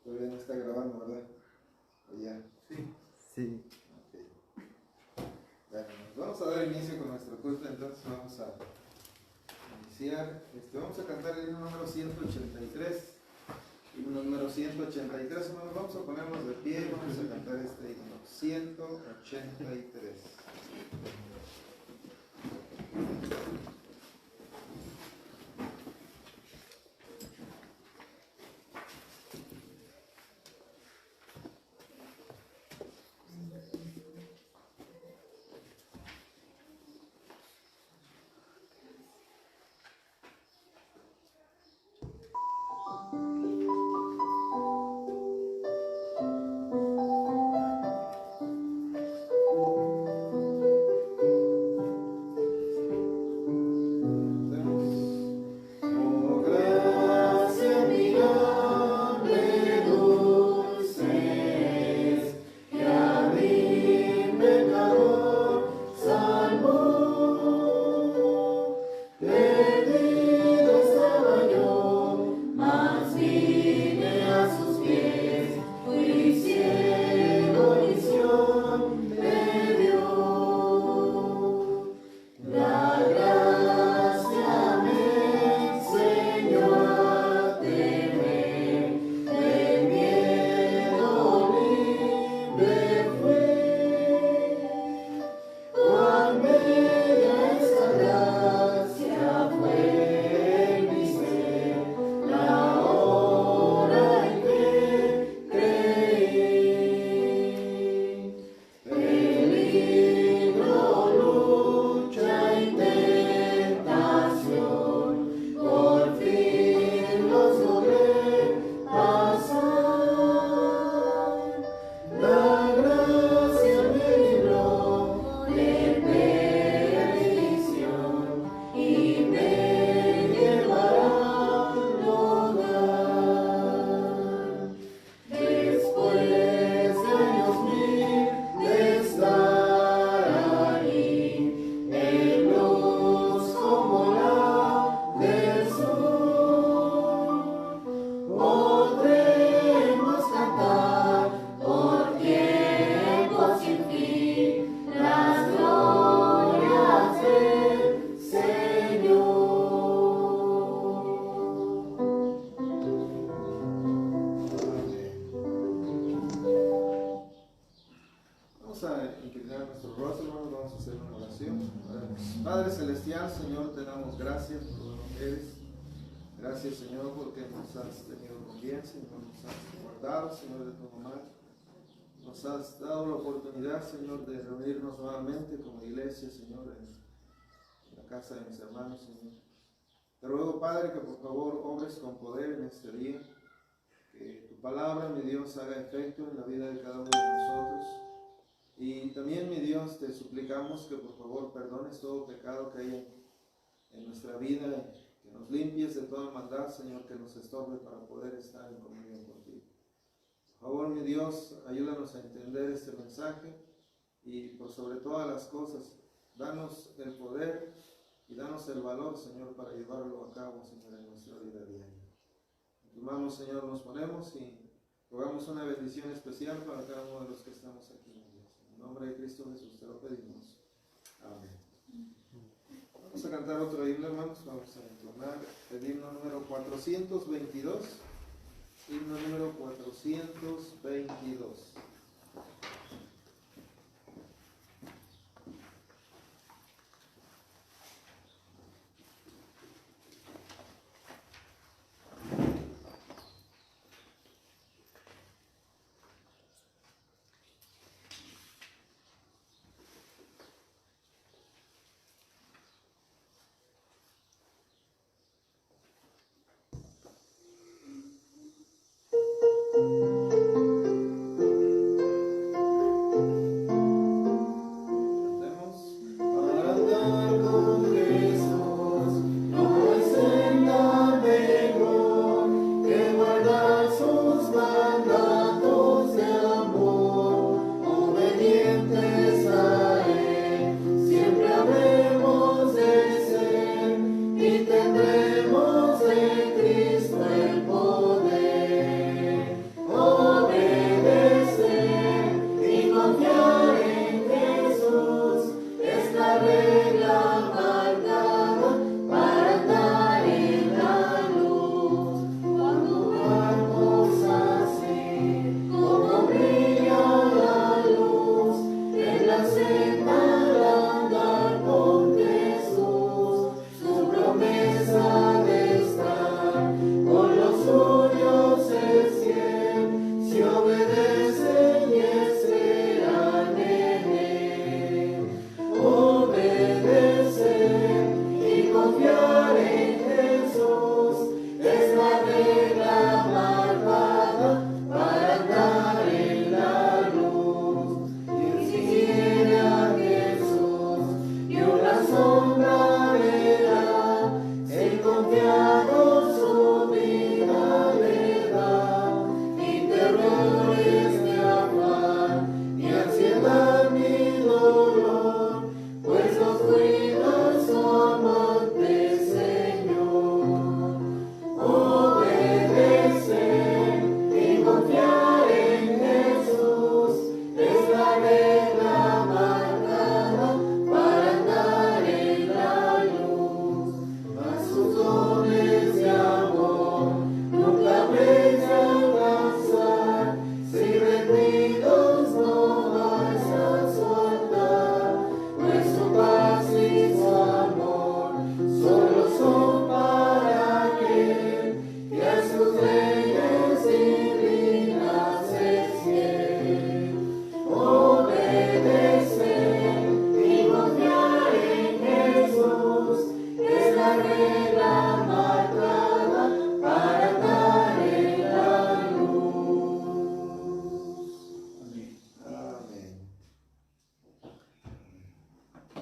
Todavía no está grabando, ¿verdad? ¿O ya? Sí. Okay. Bueno, vamos a dar inicio con nuestro culto, entonces vamos a iniciar. Vamos a cantar el himno número 183. Himno número 183, hermanos, vamos a ponernos de pie y vamos a cantar este himno 183. Padre Celestial, Señor, te damos gracias por lo que eres. Gracias, Señor, porque nos has tenido con bien, Señor, nos has guardado, Señor, de todo mal. Nos has dado la oportunidad, Señor, de reunirnos nuevamente como iglesia, Señor, en la casa de mis hermanos, Señor. Te ruego, Padre, que por favor obres con poder en este día, que tu palabra, mi Dios, haga efecto en la vida de cada uno de nosotros. Y también, mi Dios, te suplicamos que por favor perdones todo pecado que haya en nuestra vida, que nos limpies de toda maldad, Señor, que nos estorbe para poder estar en comunión contigo. Por favor, mi Dios, ayúdanos a entender este mensaje y por sobre todas las cosas, danos el poder y danos el valor, Señor, para llevarlo a cabo, Señor, en nuestra vida diaria. En tus manos, Señor, nos ponemos y rogamos una bendición especial para cada uno de los que estamos aquí. En nombre de Cristo Jesús te lo pedimos. Amén. Vamos a cantar otro himno, hermanos. Vamos a entonar el himno número 422. Himno número 422.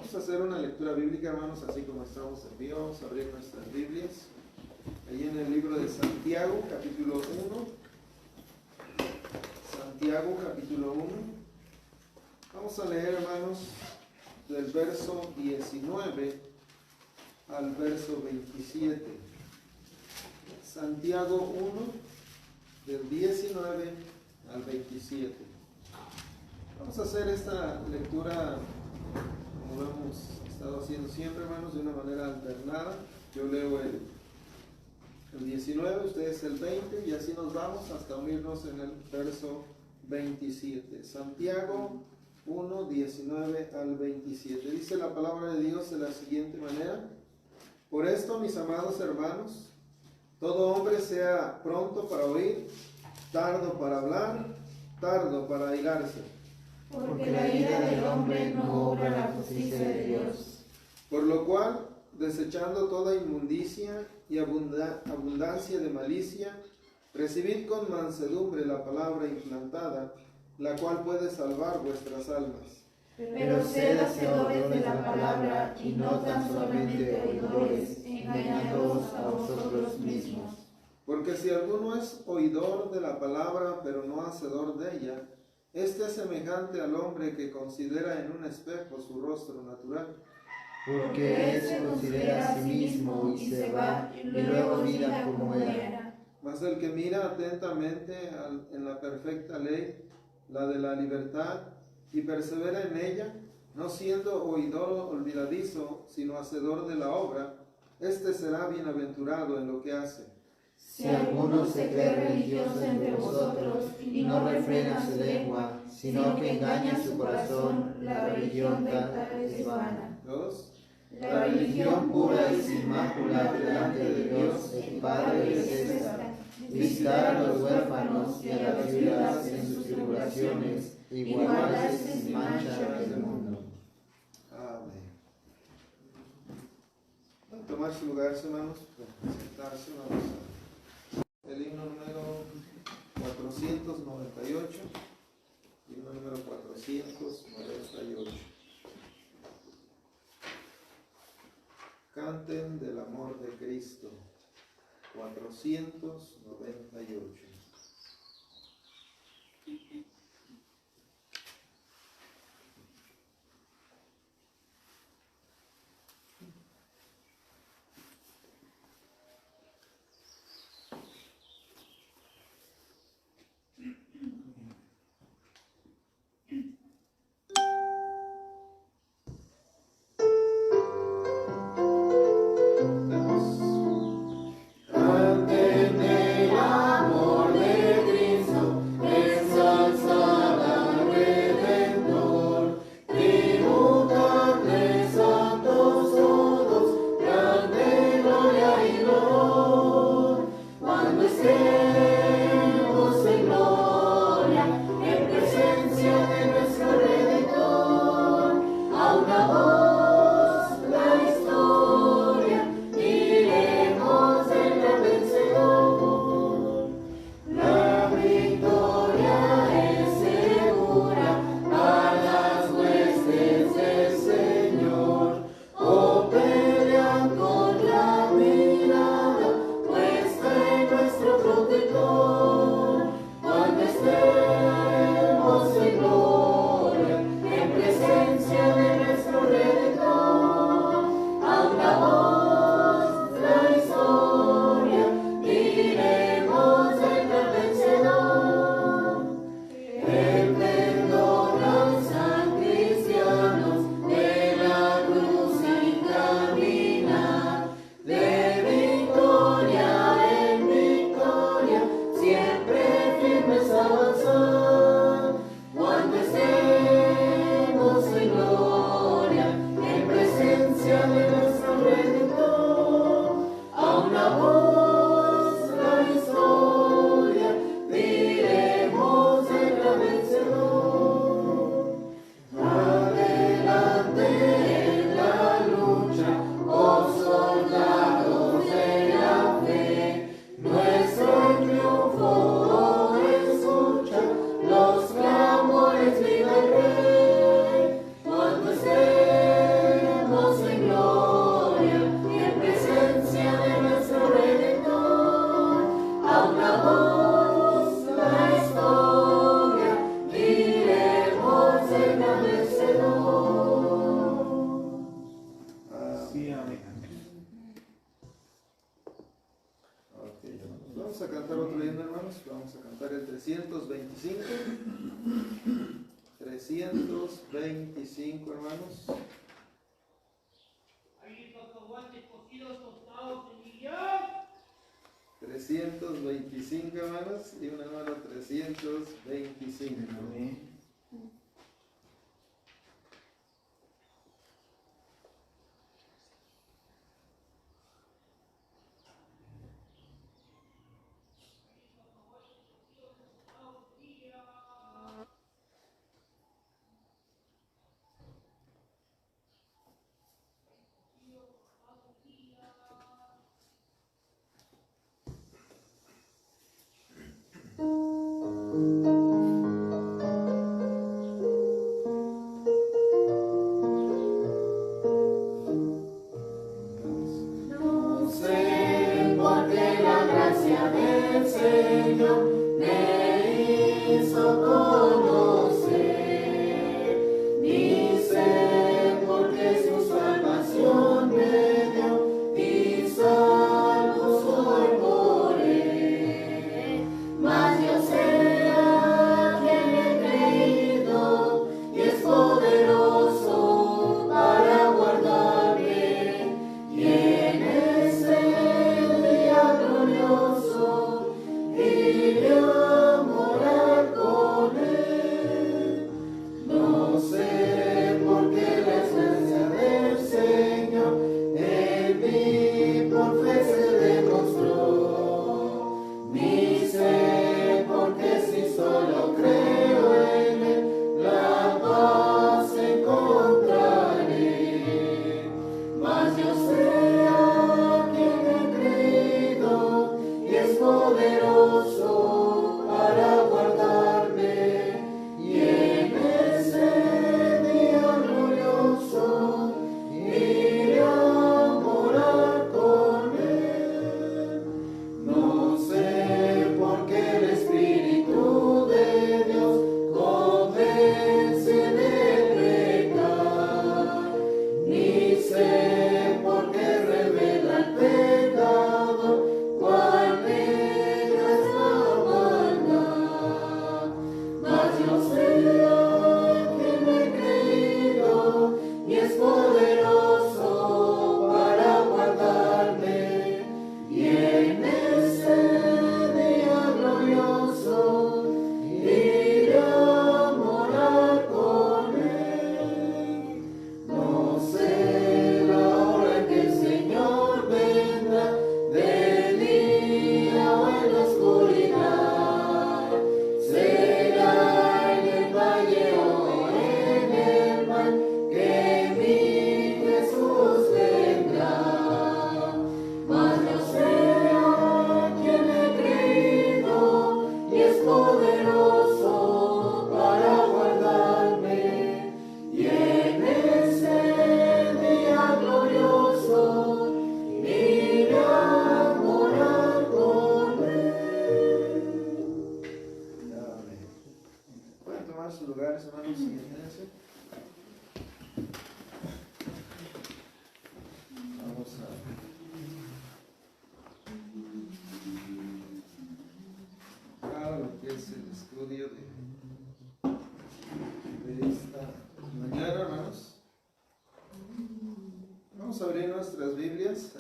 Vamos a hacer una lectura bíblica, hermanos, así como estamos en vivo. Vamos a abrir nuestras Biblias. Ahí en el libro de Santiago, capítulo 1. Santiago, capítulo 1. Vamos a leer, hermanos, del verso 19 al verso 27. Santiago 1, del 19 al 27. Vamos a hacer esta lectura como lo hemos estado haciendo siempre, hermanos, de una manera alternada. Yo leo el 19, ustedes el 20, y así nos vamos hasta unirnos en el verso 27. Santiago 1, 19 al 27. Dice la palabra de Dios de la siguiente manera: por esto, mis amados hermanos, todo hombre sea pronto para oír, tardo para hablar, tardo para airarse. Porque la ira del hombre no obra la justicia de Dios. Por lo cual, desechando toda inmundicia y abundancia de malicia, recibid con mansedumbre la palabra implantada, la cual puede salvar vuestras almas. Pero sed hacedores de la palabra y no tan solamente oidores, engañándoos a vosotros mismos. Porque si alguno es oidor de la palabra, pero no hacedor de ella, este es semejante al hombre que considera en un espejo su rostro natural. Porque él se considera a sí mismo y se va, y luego mira como era. Mas el que mira atentamente en la perfecta ley, la de la libertad, y persevera en ella, no siendo oidor olvidadizo, sino hacedor de la obra, este será bienaventurado en lo que hace. Si alguno se cree religioso entre vosotros y no refrena su lengua, sino que engaña su corazón, la religión tal es vana. 2. La religión pura y sin mácula delante de Dios, el Padre, es esta: visitar a los huérfanos y a las viudas en sus tribulaciones, y guardarse sin mancha del mundo. Amén. Tomar su lugar, hermanos, sentarse, vamos a el himno número 498, himno número 498. Canten del amor de Cristo, 498. Canten el amor Vamos a cantar otro himno, hermanos. Vamos a cantar el 325. 325, hermanos. 325, hermanos. Y un hermano 325. Amén.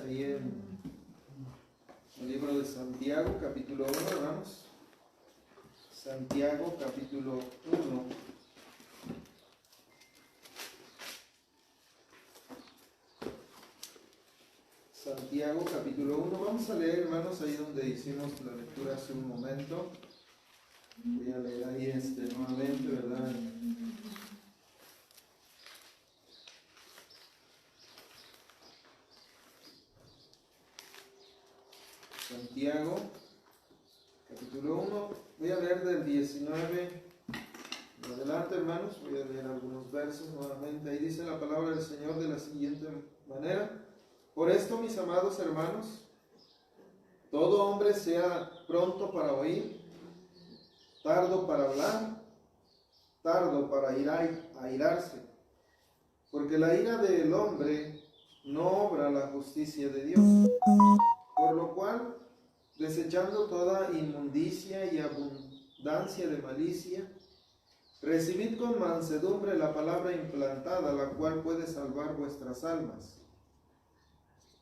Ahí en el libro de Santiago, capítulo 1, hermanos. Santiago, capítulo 1. Santiago, capítulo 1. Vamos a leer, hermanos, ahí donde hicimos la lectura hace un momento. Voy a leer ahí nuevamente, ¿verdad? Santiago, capítulo 1, voy a leer del 19 en adelante, hermanos, voy a leer algunos versos nuevamente. Ahí dice la palabra del Señor de la siguiente manera: por esto, mis amados hermanos, todo hombre sea pronto para oír, tardo para hablar, tardo para airarse, porque la ira del hombre no obra la justicia de Dios. Por lo cual, de desechando toda inmundicia y abundancia de malicia, recibid con mansedumbre la palabra implantada, la cual puede salvar vuestras almas.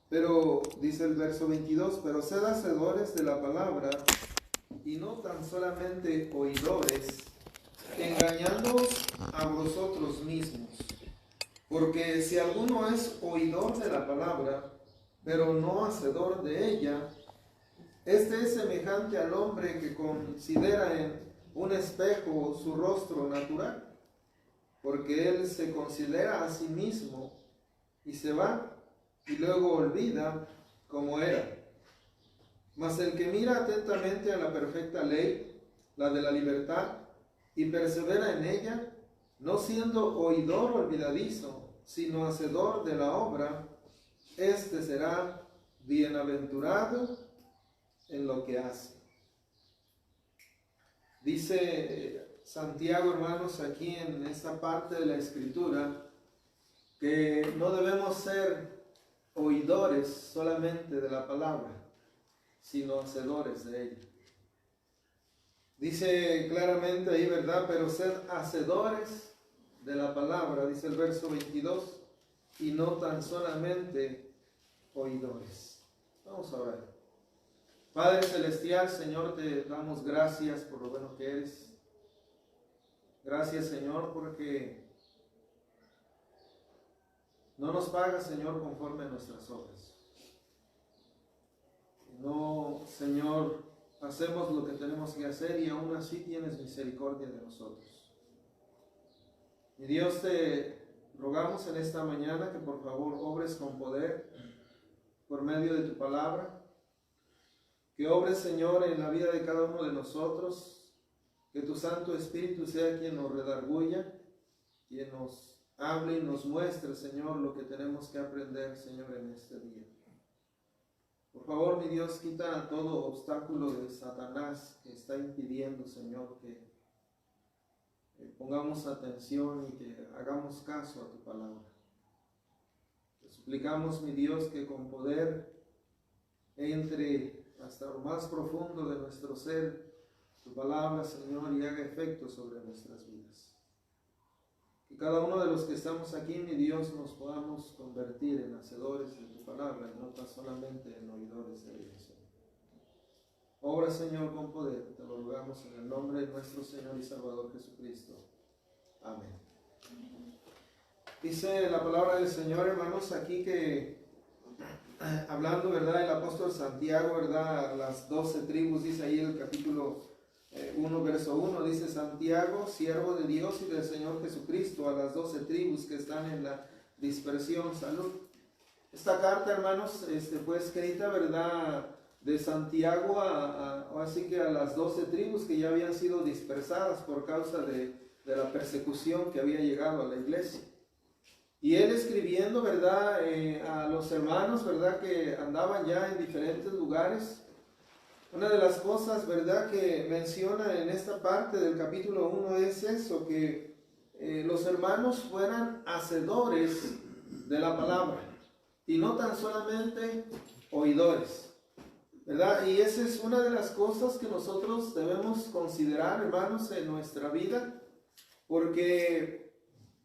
Pero, dice el verso 22, pero sed hacedores de la palabra, y no tan solamente oidores, engañándoos a vosotros mismos. Porque si alguno es oidor de la palabra, pero no hacedor de ella, este es semejante al hombre que considera en un espejo su rostro natural, porque él se considera a sí mismo y se va y luego olvida cómo era. Mas el que mira atentamente a la perfecta ley, la de la libertad, y persevera en ella, no siendo oidor olvidadizo, sino hacedor de la obra, este será bienaventurado en lo que hace. Dice Santiago, hermanos, aquí en esta parte de la Escritura, que no debemos ser oidores solamente de la palabra, sino hacedores de ella. Dice claramente ahí, ¿verdad? Pero sed hacedores de la palabra, dice el verso 22, y no tan solamente oidores. Vamos a orar. Padre Celestial, Señor, te damos gracias por lo bueno que eres. Gracias, Señor, porque no nos pagas, Señor, conforme a nuestras obras. No, Señor, hacemos lo que tenemos que hacer y aún así tienes misericordia de nosotros. Mi Dios, te rogamos en esta mañana que por favor obres con poder por medio de tu palabra, que obres, Señor, en la vida de cada uno de nosotros, que tu Santo Espíritu sea quien nos redarguya, quien nos hable y nos muestre, Señor, lo que tenemos que aprender, Señor, en este día. Por favor, mi Dios, quita todo obstáculo de Satanás que está impidiendo, Señor, que pongamos atención y que hagamos caso a tu palabra. Te suplicamos, mi Dios, que con poder entre hasta lo más profundo de nuestro ser tu palabra, Señor, y haga efecto sobre nuestras vidas. Que cada uno de los que estamos aquí, mi Dios, nos podamos convertir en hacedores de tu palabra y no tan solamente en oidores de ella, Señor. Obra, Señor, con poder, te lo rogamos en el nombre de nuestro Señor y Salvador Jesucristo. Amén. Dice la palabra del Señor, hermanos, aquí que hablando, ¿verdad? El apóstol Santiago, ¿verdad? Las 12 tribus, dice ahí el capítulo 1, verso 1, dice: Santiago, siervo de Dios y del Señor Jesucristo, a las 12 tribus que están en la dispersión, salud. Esta carta, hermanos, fue escrita, ¿verdad?, de Santiago así que a las 12 tribus que ya habían sido dispersadas por causa de la persecución que había llegado a la iglesia. Y él escribiendo, ¿verdad?, a los hermanos, ¿verdad?, que andaban ya en diferentes lugares. Una de las cosas, ¿verdad?, que menciona en esta parte del capítulo 1 es eso, que los hermanos fueran hacedores de la palabra y no tan solamente oidores, ¿verdad? Y esa es una de las cosas que nosotros debemos considerar, hermanos, en nuestra vida, porque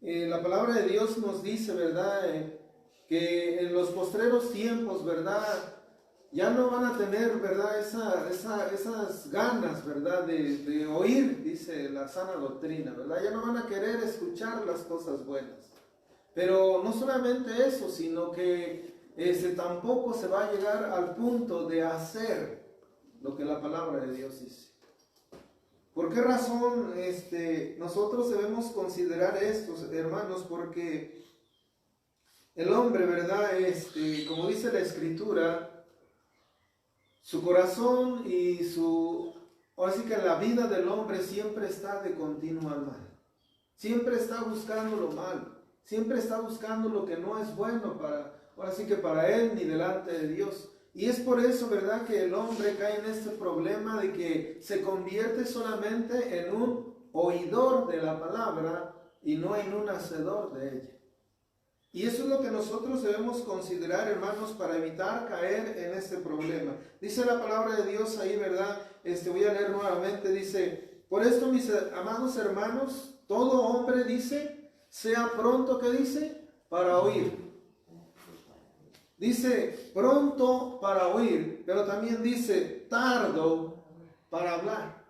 la palabra de Dios nos dice, ¿verdad?, que en los postreros tiempos, ¿verdad?, ya no van a tener, ¿verdad?, esas ganas, ¿verdad?, de oír, dice la sana doctrina, ¿verdad? Ya no van a querer escuchar las cosas buenas. Pero no solamente eso, sino que tampoco se va a llegar al punto de hacer lo que la palabra de Dios dice. ¿Por qué razón nosotros debemos considerar esto, hermanos? Porque el hombre, ¿verdad?, como dice la Escritura, su corazón y así que la vida del hombre siempre está de continuo al mal. Siempre está buscando lo malo. Siempre está buscando lo que no es bueno para él ni delante de Dios. Y es por eso, ¿verdad?, que el hombre cae en este problema de que se convierte solamente en un oidor de la palabra y no en un hacedor de ella. Y eso es lo que nosotros debemos considerar, hermanos, para evitar caer en este problema. Dice la palabra de Dios ahí, ¿verdad? Voy a leer nuevamente, dice: por esto, mis amados hermanos, todo hombre, dice, sea pronto, ¿qué dice? Para oír. Dice pronto para oír, pero también dice tardo para hablar.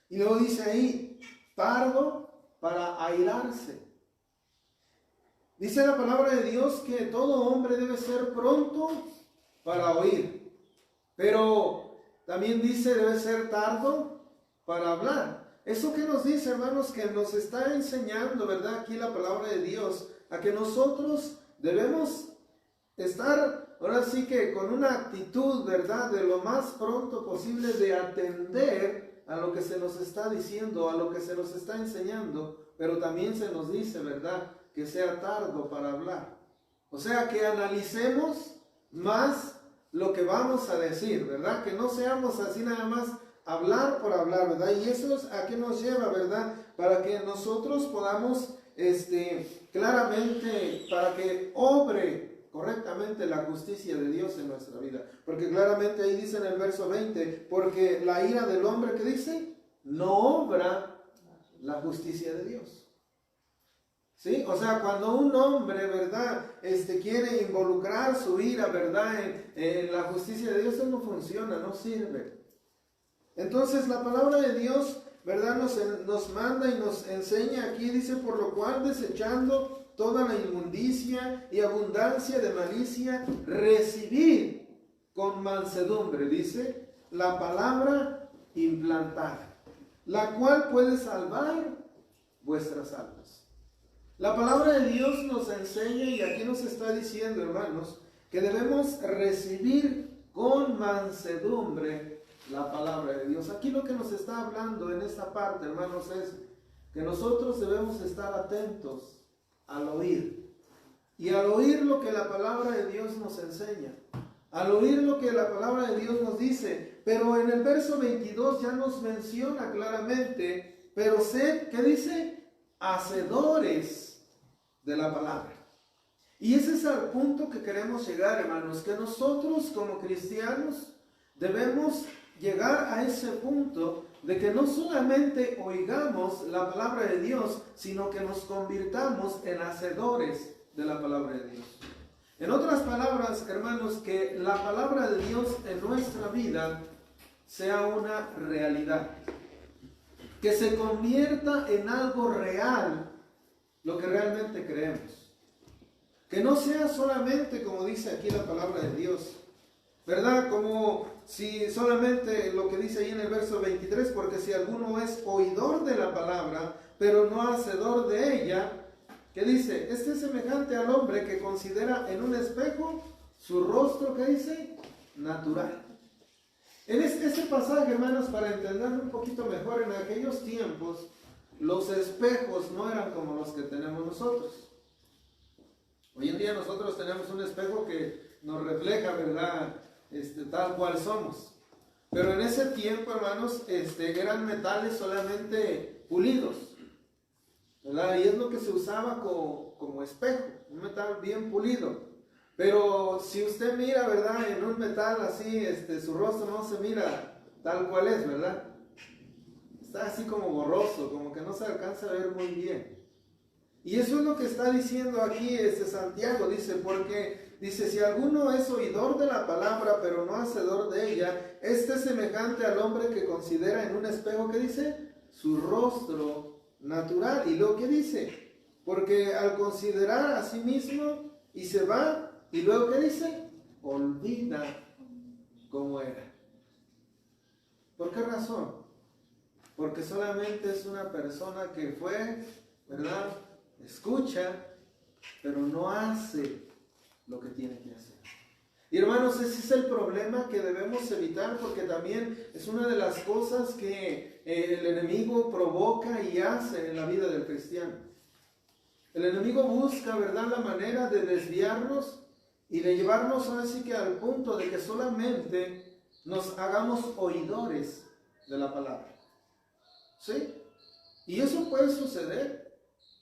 Y luego dice ahí, tardo para airarse. Dice la palabra de Dios que todo hombre debe ser pronto para oír, pero también dice debe ser tardo para hablar. Eso que nos dice, hermanos, que nos está enseñando, ¿verdad? Aquí la palabra de Dios, a que nosotros debemos estar, ahora sí que con una actitud, ¿verdad? De lo más pronto posible de atender a lo que se nos está diciendo, a lo que se nos está enseñando, pero también se nos dice, ¿verdad? Que sea tardo para hablar. O sea, que analicemos más lo que vamos a decir, ¿verdad? Que no seamos así nada más hablar por hablar, ¿verdad? Y eso es a qué nos lleva, ¿verdad? Para que nosotros podamos, claramente, para que obre correctamente la justicia de Dios en nuestra vida. Porque claramente ahí dice en el verso 20, porque la ira del hombre, ¿qué dice? No obra la justicia de Dios. ¿Sí? O sea, cuando un hombre, ¿verdad? Quiere involucrar su ira, ¿verdad? En la justicia de Dios, eso no funciona, no sirve. Entonces la palabra de Dios, ¿verdad? Nos manda y nos enseña aquí, dice, por lo cual desechando toda la inmundicia y abundancia de malicia, recibid con mansedumbre, dice, la palabra implantada, la cual puede salvar vuestras almas. La palabra de Dios nos enseña, y aquí nos está diciendo, hermanos, que debemos recibir con mansedumbre la palabra de Dios. Aquí lo que nos está hablando en esta parte, hermanos, es que nosotros debemos estar atentos al oír. Y al oír lo que la palabra de Dios nos enseña, al oír lo que la palabra de Dios nos dice. Pero en el verso 22 ya nos menciona claramente, pero sed, ¿qué dice? Hacedores de la palabra. Y ese es el punto que queremos llegar, hermanos, que nosotros como cristianos debemos llegar a ese punto de que no solamente oigamos la palabra de Dios, sino que nos convirtamos en hacedores de la palabra de Dios. En otras palabras, hermanos, que la palabra de Dios en nuestra vida sea una realidad, que se convierta en algo real, lo que realmente creemos. Que no sea solamente, como dice aquí la palabra de Dios, ¿verdad? Como si solamente lo que dice ahí en el verso 23, porque si alguno es oidor de la palabra, pero no hacedor de ella, ¿qué dice? Este es semejante al hombre que considera en un espejo su rostro, ¿qué dice? Natural. En este pasaje, hermanos, para entenderlo un poquito mejor, en aquellos tiempos, los espejos no eran como los que tenemos nosotros. Hoy en día nosotros tenemos un espejo que nos refleja, ¿verdad? Tal cual somos. Pero en ese tiempo, hermanos, eran metales solamente pulidos, ¿verdad? Y es lo que se usaba como espejo, un metal bien pulido. Pero si usted mira, ¿verdad? En un metal así, su rostro no se mira tal cual es, ¿verdad? Está así como borroso, como que no se alcanza a ver muy bien. Y eso es lo que está diciendo aquí Santiago, dice, porque dice, si alguno es oidor de la palabra, pero no hacedor de ella, es semejante al hombre que considera en un espejo, ¿qué dice? Su rostro natural. Y lo que dice, porque al considerar a sí mismo y se va, y luego ¿qué dice? Olvida cómo era. ¿Por qué razón? Porque solamente es una persona que fue, ¿verdad? Escucha, pero no hace lo que tiene que hacer. Y hermanos, ese es el problema que debemos evitar, porque también es una de las cosas que el enemigo provoca y hace en la vida del cristiano. El enemigo busca, ¿verdad?, la manera de desviarnos y de llevarnos así que al punto de que solamente nos hagamos oidores de la palabra. ¿Sí? Y eso puede suceder.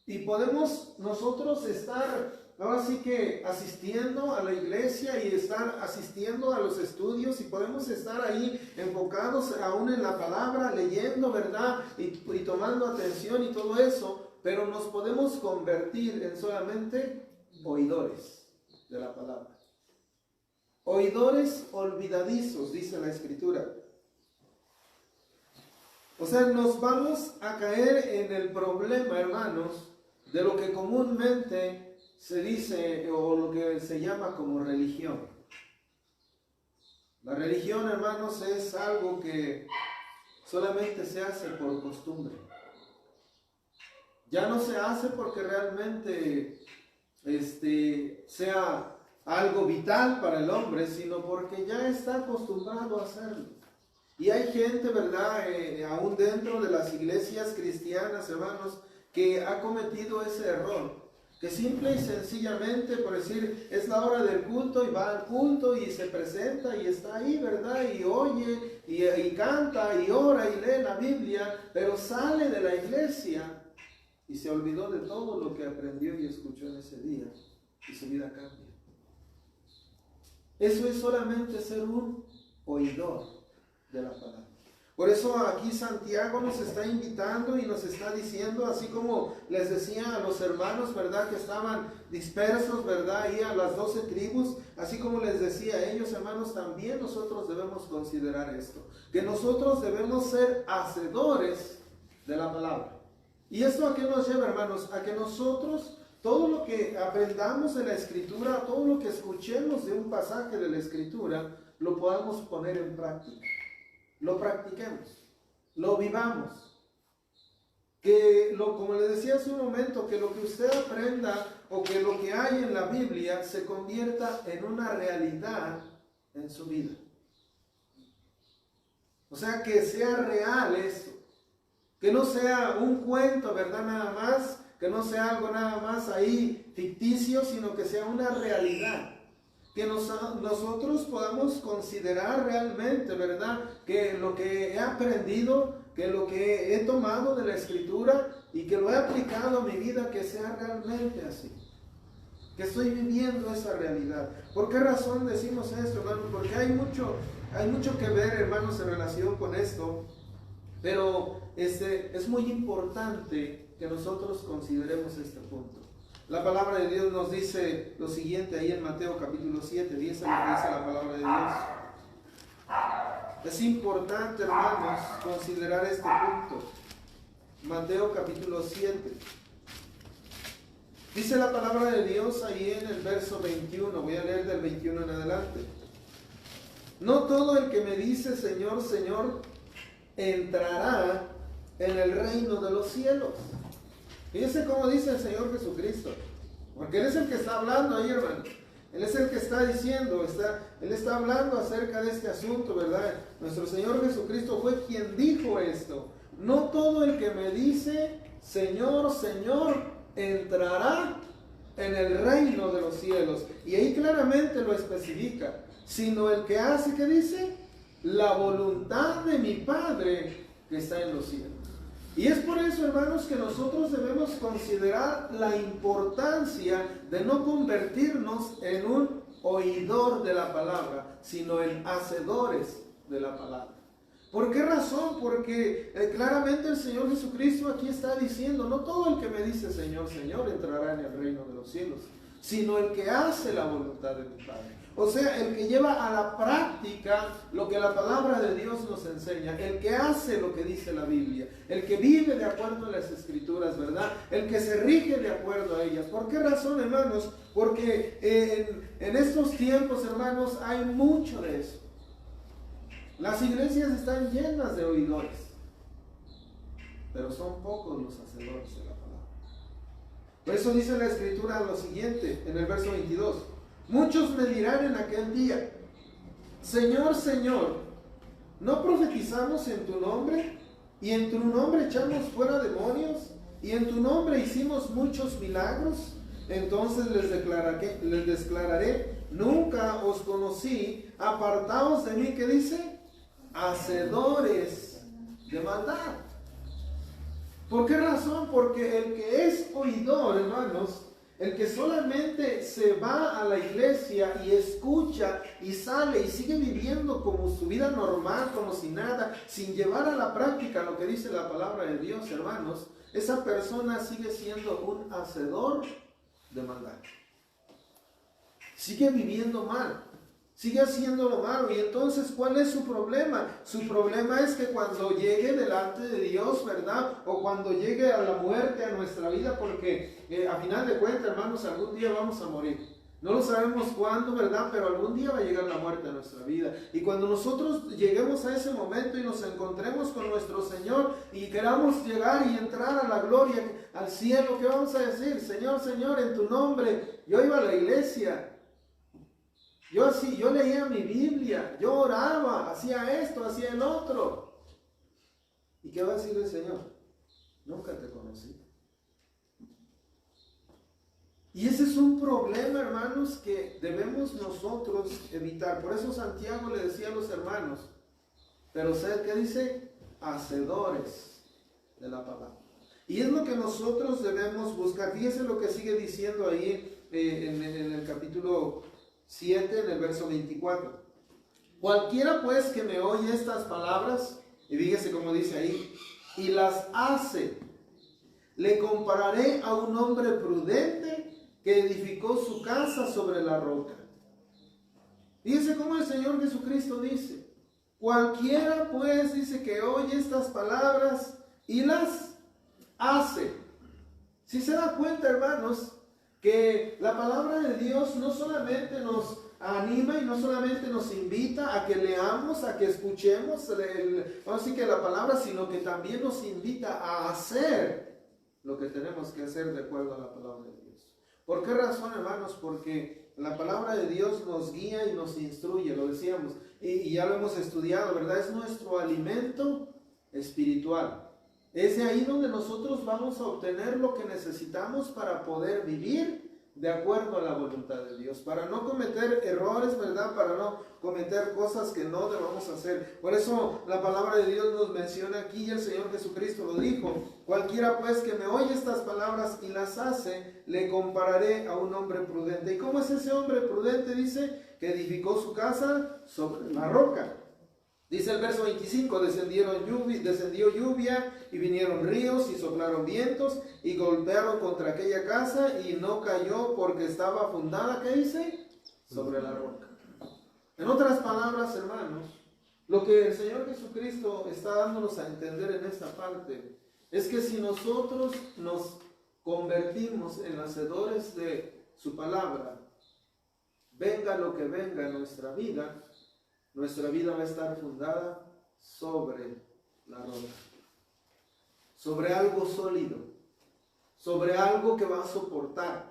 Y podemos nosotros estar ahora sí que asistiendo a la iglesia y estar asistiendo a los estudios, y podemos estar ahí enfocados aún en la palabra, leyendo, ¿verdad? Y tomando atención y todo eso, pero nos podemos convertir en solamente oidores de la palabra. Oidores olvidadizos, dice la Escritura. O sea, nos vamos a caer en el problema, hermanos, de lo que comúnmente se dice o lo que se llama como religión. La religión, hermanos, es algo que solamente se hace por costumbre. Ya no se hace porque realmente sea algo vital para el hombre, sino porque ya está acostumbrado a hacerlo. Y hay gente, ¿verdad?, aún dentro de las iglesias cristianas, hermanos, que ha cometido ese error, que simple y sencillamente, por decir, es la hora del culto y va al culto y se presenta y está ahí, ¿verdad?, y oye y canta y ora y lee la Biblia, pero sale de la iglesia y se olvidó de todo lo que aprendió y escuchó en ese día, y su vida cambia. Eso es solamente ser un oidor de la palabra. Por eso aquí Santiago nos está invitando y nos está diciendo, así como les decía a los hermanos, ¿verdad?, que estaban dispersos, ¿verdad?, ahí a las 12 tribus, así como les decía a ellos, hermanos, también nosotros debemos considerar esto, que nosotros debemos ser hacedores de la palabra. ¿Y esto a qué nos lleva, hermanos? A que nosotros, todo lo que aprendamos en la Escritura, todo lo que escuchemos de un pasaje de la Escritura, lo podamos poner en práctica. Lo practiquemos, lo vivamos. Como les decía hace un momento, que lo que usted aprenda o que lo que hay en la Biblia se convierta en una realidad en su vida. O sea, que sea real eso. Que no sea un cuento, ¿verdad?, nada más. Que no sea algo nada más ahí ficticio, sino que sea una realidad. Que nosotros podamos considerar realmente, ¿verdad?, que lo que he aprendido, que lo que he tomado de la Escritura y que lo he aplicado a mi vida, que sea realmente así. Que estoy viviendo esa realidad. ¿Por qué razón decimos esto, hermano? Porque hay mucho que ver, hermanos, en relación con esto. Pero es muy importante que nosotros consideremos este punto. La palabra de Dios nos dice lo siguiente ahí en Mateo capítulo 7, 10 dice la palabra de Dios. Es importante, hermanos, considerar este punto. Mateo capítulo 7. Dice la palabra de Dios ahí en el verso 21. Voy a leer del 21 en adelante. No todo el que me dice Señor, Señor, entrará en el reino de los cielos. Fíjense cómo dice el Señor Jesucristo, porque Él es el que está hablando ahí, hermano. Él es el que está diciendo, Él está hablando acerca de este asunto, ¿verdad? Nuestro Señor Jesucristo fue quien dijo esto. No todo el que me dice Señor, Señor, entrará en el reino de los cielos. Y ahí claramente lo especifica, sino el que hace, ¿qué dice? La voluntad de mi Padre que está en los cielos. Y es por eso, hermanos, que nosotros debemos considerar la importancia de no convertirnos en un oidor de la palabra, sino en hacedores de la palabra. ¿Por qué razón? Porque claramente el Señor Jesucristo aquí está diciendo, no todo el que me dice Señor, Señor entrará en el reino de los cielos, sino el que hace la voluntad de mi Padre. O sea, el que lleva a la práctica lo que la palabra de Dios nos enseña, el que hace lo que dice la Biblia, el que vive de acuerdo a las Escrituras, ¿verdad? El que se rige de acuerdo a ellas. ¿Por qué razón, hermanos? Porque en estos tiempos, hermanos, hay mucho de eso. Las iglesias están llenas de oidores, pero son pocos los hacedores de la palabra. Por eso dice la Escritura lo siguiente, en el verso 22. Muchos me dirán en aquel día, Señor, Señor, ¿no profetizamos en tu nombre? ¿Y en tu nombre echamos fuera demonios? ¿Y en tu nombre hicimos muchos milagros? Entonces les declararé, nunca os conocí, apartaos de mí, ¿qué dice? Hacedores de maldad. ¿Por qué razón? Porque el que es oidor, hermanos, el que solamente se va a la iglesia y escucha y sale y sigue viviendo como su vida normal, como si nada, sin llevar a la práctica lo que dice la palabra de Dios, hermanos, esa persona sigue siendo un hacedor de maldad. Sigue viviendo mal, sigue haciendo lo malo. Y entonces, ¿cuál es su problema? Su problema es que cuando llegue delante de Dios, ¿verdad? O cuando llegue a la muerte a nuestra vida, porque a final de cuentas, hermanos, algún día vamos a morir. No lo sabemos cuándo, ¿verdad? Pero algún día va a llegar la muerte a nuestra vida. Y cuando nosotros lleguemos a ese momento y nos encontremos con nuestro Señor y queramos llegar y entrar a la gloria, al cielo, ¿qué vamos a decir? Señor, Señor, en tu nombre, yo iba a la iglesia. Yo leía mi Biblia, yo oraba, hacía esto, hacía el otro. ¿Y qué va a decir el Señor? Nunca te conocí. Y ese es un problema, hermanos, que debemos nosotros evitar. Por eso Santiago le decía a los hermanos, pero ¿sabe qué dice? Hacedores de la palabra. Y es lo que nosotros debemos buscar. Fíjese lo que sigue diciendo ahí en el capítulo 7, en el verso 24. Cualquiera pues que me oye estas palabras, y fíjese cómo dice ahí, y las hace, le compararé a un hombre prudente que edificó su casa sobre la roca. Fíjese cómo el Señor Jesucristo dice, cualquiera pues, dice, que oye estas palabras y las hace. Si se da cuenta, hermanos, que la palabra de Dios no solamente nos anima y no solamente nos invita a que leamos, a que escuchemos así que la palabra, sino que también nos invita a hacer lo que tenemos que hacer de acuerdo a la palabra de Dios. ¿Por qué razón, hermanos? Porque la palabra de Dios nos guía y nos instruye, lo decíamos, y ya lo hemos estudiado, ¿verdad? Es nuestro alimento espiritual. Es de ahí donde nosotros vamos a obtener lo que necesitamos para poder vivir de acuerdo a la voluntad de Dios, para no cometer errores, ¿verdad? Para no cometer cosas que no debamos hacer. Por eso la palabra de Dios nos menciona aquí, y el Señor Jesucristo lo dijo, cualquiera pues que me oye estas palabras y las hace, le compararé a un hombre prudente. ¿Y cómo es ese hombre prudente? Dice que edificó su casa sobre la roca. Dice el verso 25, descendió lluvia y vinieron ríos y soplaron vientos y golpearon contra aquella casa y no cayó porque estaba fundada, ¿qué dice? Sobre la roca. En otras palabras, hermanos, lo que el Señor Jesucristo está dándonos a entender en esta parte es que si nosotros nos convertimos en hacedores de su palabra, venga lo que venga en nuestra vida va a estar fundada sobre la roca, sobre algo sólido, sobre algo que va a soportar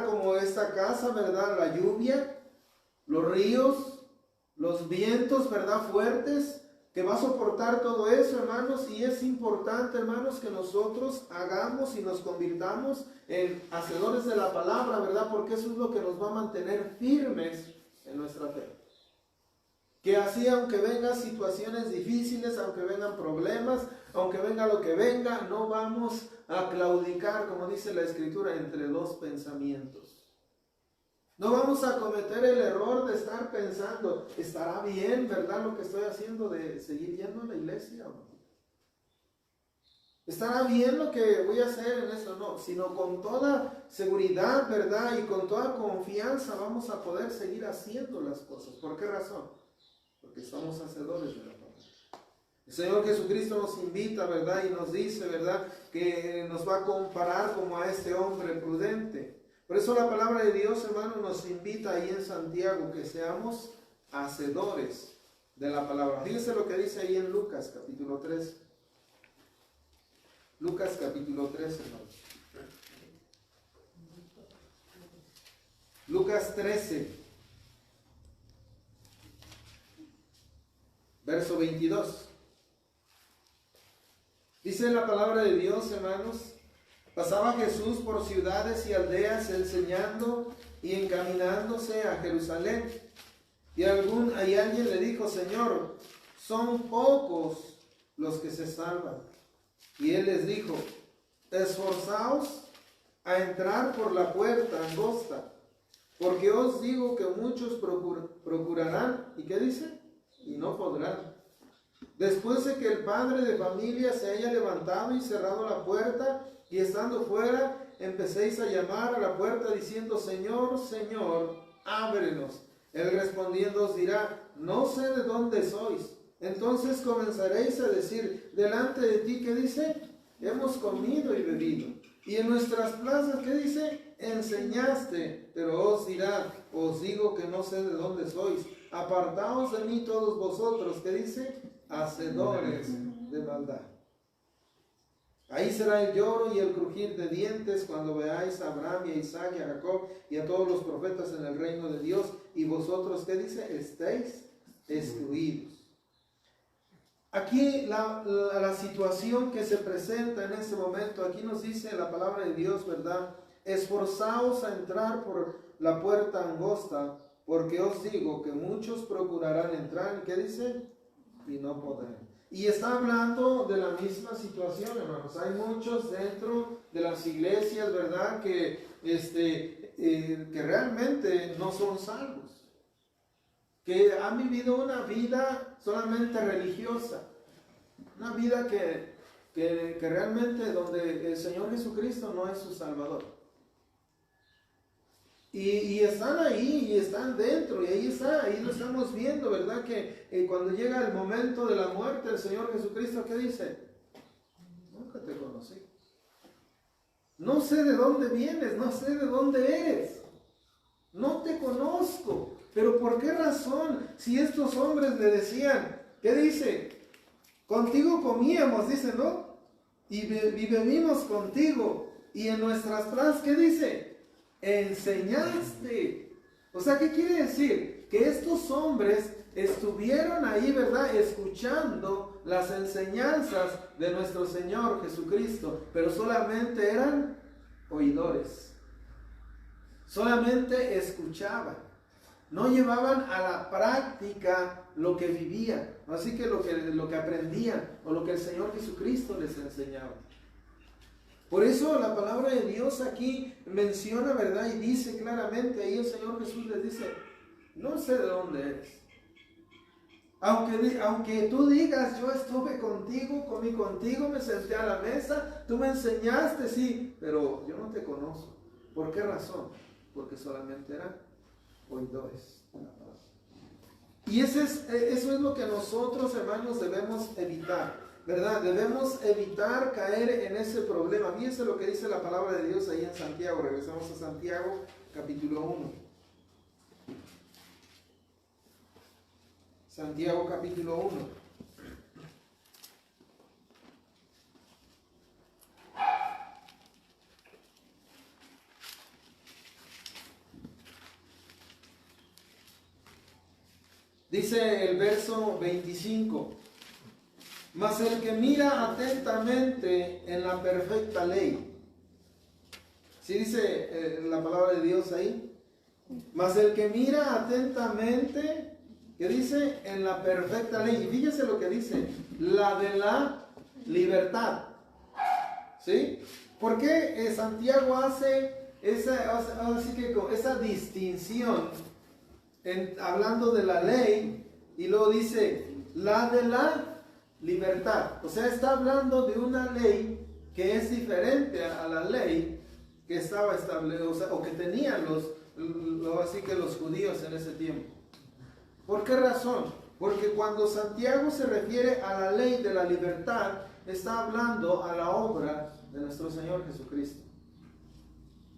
como esta casa, ¿verdad? La lluvia, los ríos, los vientos, ¿verdad? Fuertes, que va a soportar todo eso, hermanos. Y es importante, hermanos, que nosotros hagamos y nos convirtamos en hacedores de la palabra, ¿verdad? Porque eso es lo que nos va a mantener firmes en nuestra fe. Que así, aunque vengan situaciones difíciles, aunque vengan problemas, aunque venga lo que venga, no vamos a claudicar, como dice la Escritura, entre dos pensamientos. No vamos a cometer el error de estar pensando, ¿estará bien, verdad, lo que estoy haciendo de seguir yendo a la iglesia o no? ¿Estará bien lo que voy a hacer en eso? No, sino con toda seguridad, verdad, y con toda confianza vamos a poder seguir haciendo las cosas. ¿Por qué razón? Porque somos hacedores de la palabra. El Señor Jesucristo nos invita, ¿verdad? Y nos dice, ¿verdad? Que nos va a comparar como a este hombre prudente. Por eso la palabra de Dios, hermano, nos invita ahí en Santiago que seamos hacedores de la palabra. Fíjense lo que dice ahí en Lucas capítulo 3. Lucas capítulo 3, hermano. Lucas 13. Verso 22. Dice la palabra de Dios, hermanos, pasaba Jesús por ciudades y aldeas enseñando y encaminándose a Jerusalén. Y alguien le dijo, Señor, son pocos los que se salvan. Y él les dijo: esforzaos a entrar por la puerta angosta, porque os digo que muchos procurarán, ¿y qué dice? Y no podrán. Después de que el padre de familia se haya levantado y cerrado la puerta, y estando fuera, empecéis a llamar a la puerta diciendo: Señor, Señor, ábrenos. Él respondiendo os dirá: no sé de dónde sois. Entonces comenzaréis a decir delante de ti, ¿qué dice? Hemos comido y bebido. Y en nuestras plazas, ¿qué dice? Enseñaste. Pero os dirá: os digo que no sé de dónde sois. Apartaos de mí todos vosotros, ¿qué dice? Hacedores de maldad. Ahí será el lloro y el crujir de dientes cuando veáis a Abraham y a Isaac y a Jacob y a todos los profetas en el reino de Dios, y vosotros, ¿qué dice? Estéis excluidos. Aquí la situación que se presenta en este momento, aquí nos dice la palabra de Dios, ¿verdad? Esforzaos a entrar por la puerta angosta, porque os digo que muchos procurarán entrar, ¿y qué dice? Y no podrán. Y está hablando de la misma situación, hermanos. Hay muchos dentro de las iglesias, ¿verdad? Que realmente no son salvos, que han vivido una vida solamente religiosa, una vida que realmente donde el Señor Jesucristo no es su Salvador. Y están ahí, y están dentro, y ahí está, ahí lo estamos viendo, ¿verdad? Que cuando llega el momento de la muerte, el Señor Jesucristo, ¿qué dice? Nunca te conocí. No sé de dónde vienes, no sé de dónde eres. No te conozco. Pero ¿por qué razón? Si estos hombres le decían, ¿qué dice? Contigo comíamos, dice, ¿no? Y bebimos contigo. Y en nuestras plazas, ¿qué dice? Enseñaste. O sea, ¿qué quiere decir? Que estos hombres estuvieron ahí, ¿verdad? Escuchando las enseñanzas de nuestro Señor Jesucristo, pero solamente eran oidores. Solamente escuchaban. No llevaban a la práctica lo que vivían, así que lo que aprendían o lo que el Señor Jesucristo les enseñaba. Por eso la palabra de Dios aquí menciona, ¿verdad? Y dice claramente, ahí el Señor Jesús les dice: no sé de dónde eres. Aunque tú digas, yo estuve contigo, comí contigo, me senté a la mesa, tú me enseñaste, sí, pero yo no te conozco. ¿Por qué razón? Porque solamente eran oidores de la palabra. Y eso es lo que nosotros, hermanos, debemos evitar, ¿verdad? Debemos evitar caer en ese problema. Fíjense lo que dice la palabra de Dios ahí en Santiago. Regresamos a Santiago, capítulo 1. Santiago, capítulo 1. Dice el verso 25: mas el que mira atentamente en la perfecta ley. ¿Sí dice la palabra de Dios ahí? Mas el que mira atentamente, ¿qué dice? En la perfecta ley. Y fíjese lo que dice: la de la libertad. ¿Sí? ¿Por qué Santiago hace esa distinción hablando de la ley, y luego dice la de la libertad? O sea, está hablando de una ley que es diferente a la ley que estaba establecida, o que tenían los judíos en ese tiempo. ¿Por qué razón? Porque cuando Santiago se refiere a la ley de la libertad, está hablando a la obra de nuestro Señor Jesucristo.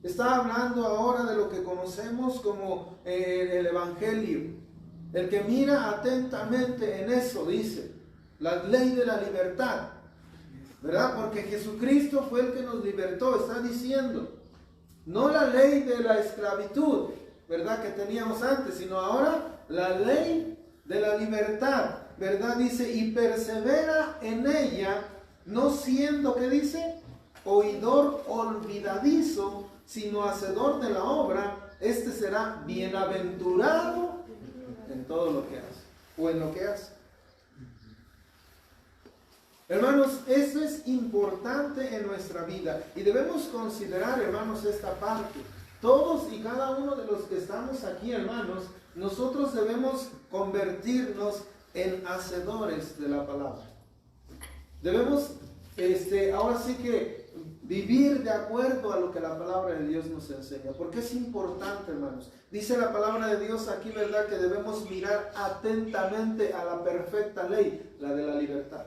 Está hablando ahora de lo que conocemos como el Evangelio. El que mira atentamente en eso, dice, la ley de la libertad, ¿verdad? Porque Jesucristo fue el que nos libertó, está diciendo. No la ley de la esclavitud, ¿verdad? Que teníamos antes, sino ahora la ley de la libertad, ¿verdad? Dice, y persevera en ella, no siendo, ¿qué dice? Oidor olvidadizo, sino hacedor de la obra. Este será bienaventurado en todo lo que hace, o en lo que hace. Hermanos, esto es importante en nuestra vida y debemos considerar, hermanos, esta parte. Todos y cada uno de los que estamos aquí, hermanos, nosotros debemos convertirnos en hacedores de la palabra. Debemos, ahora sí que vivir de acuerdo a lo que la palabra de Dios nos enseña, porque es importante, hermanos. Dice la palabra de Dios aquí, ¿verdad?, que debemos mirar atentamente a la perfecta ley, la de la libertad,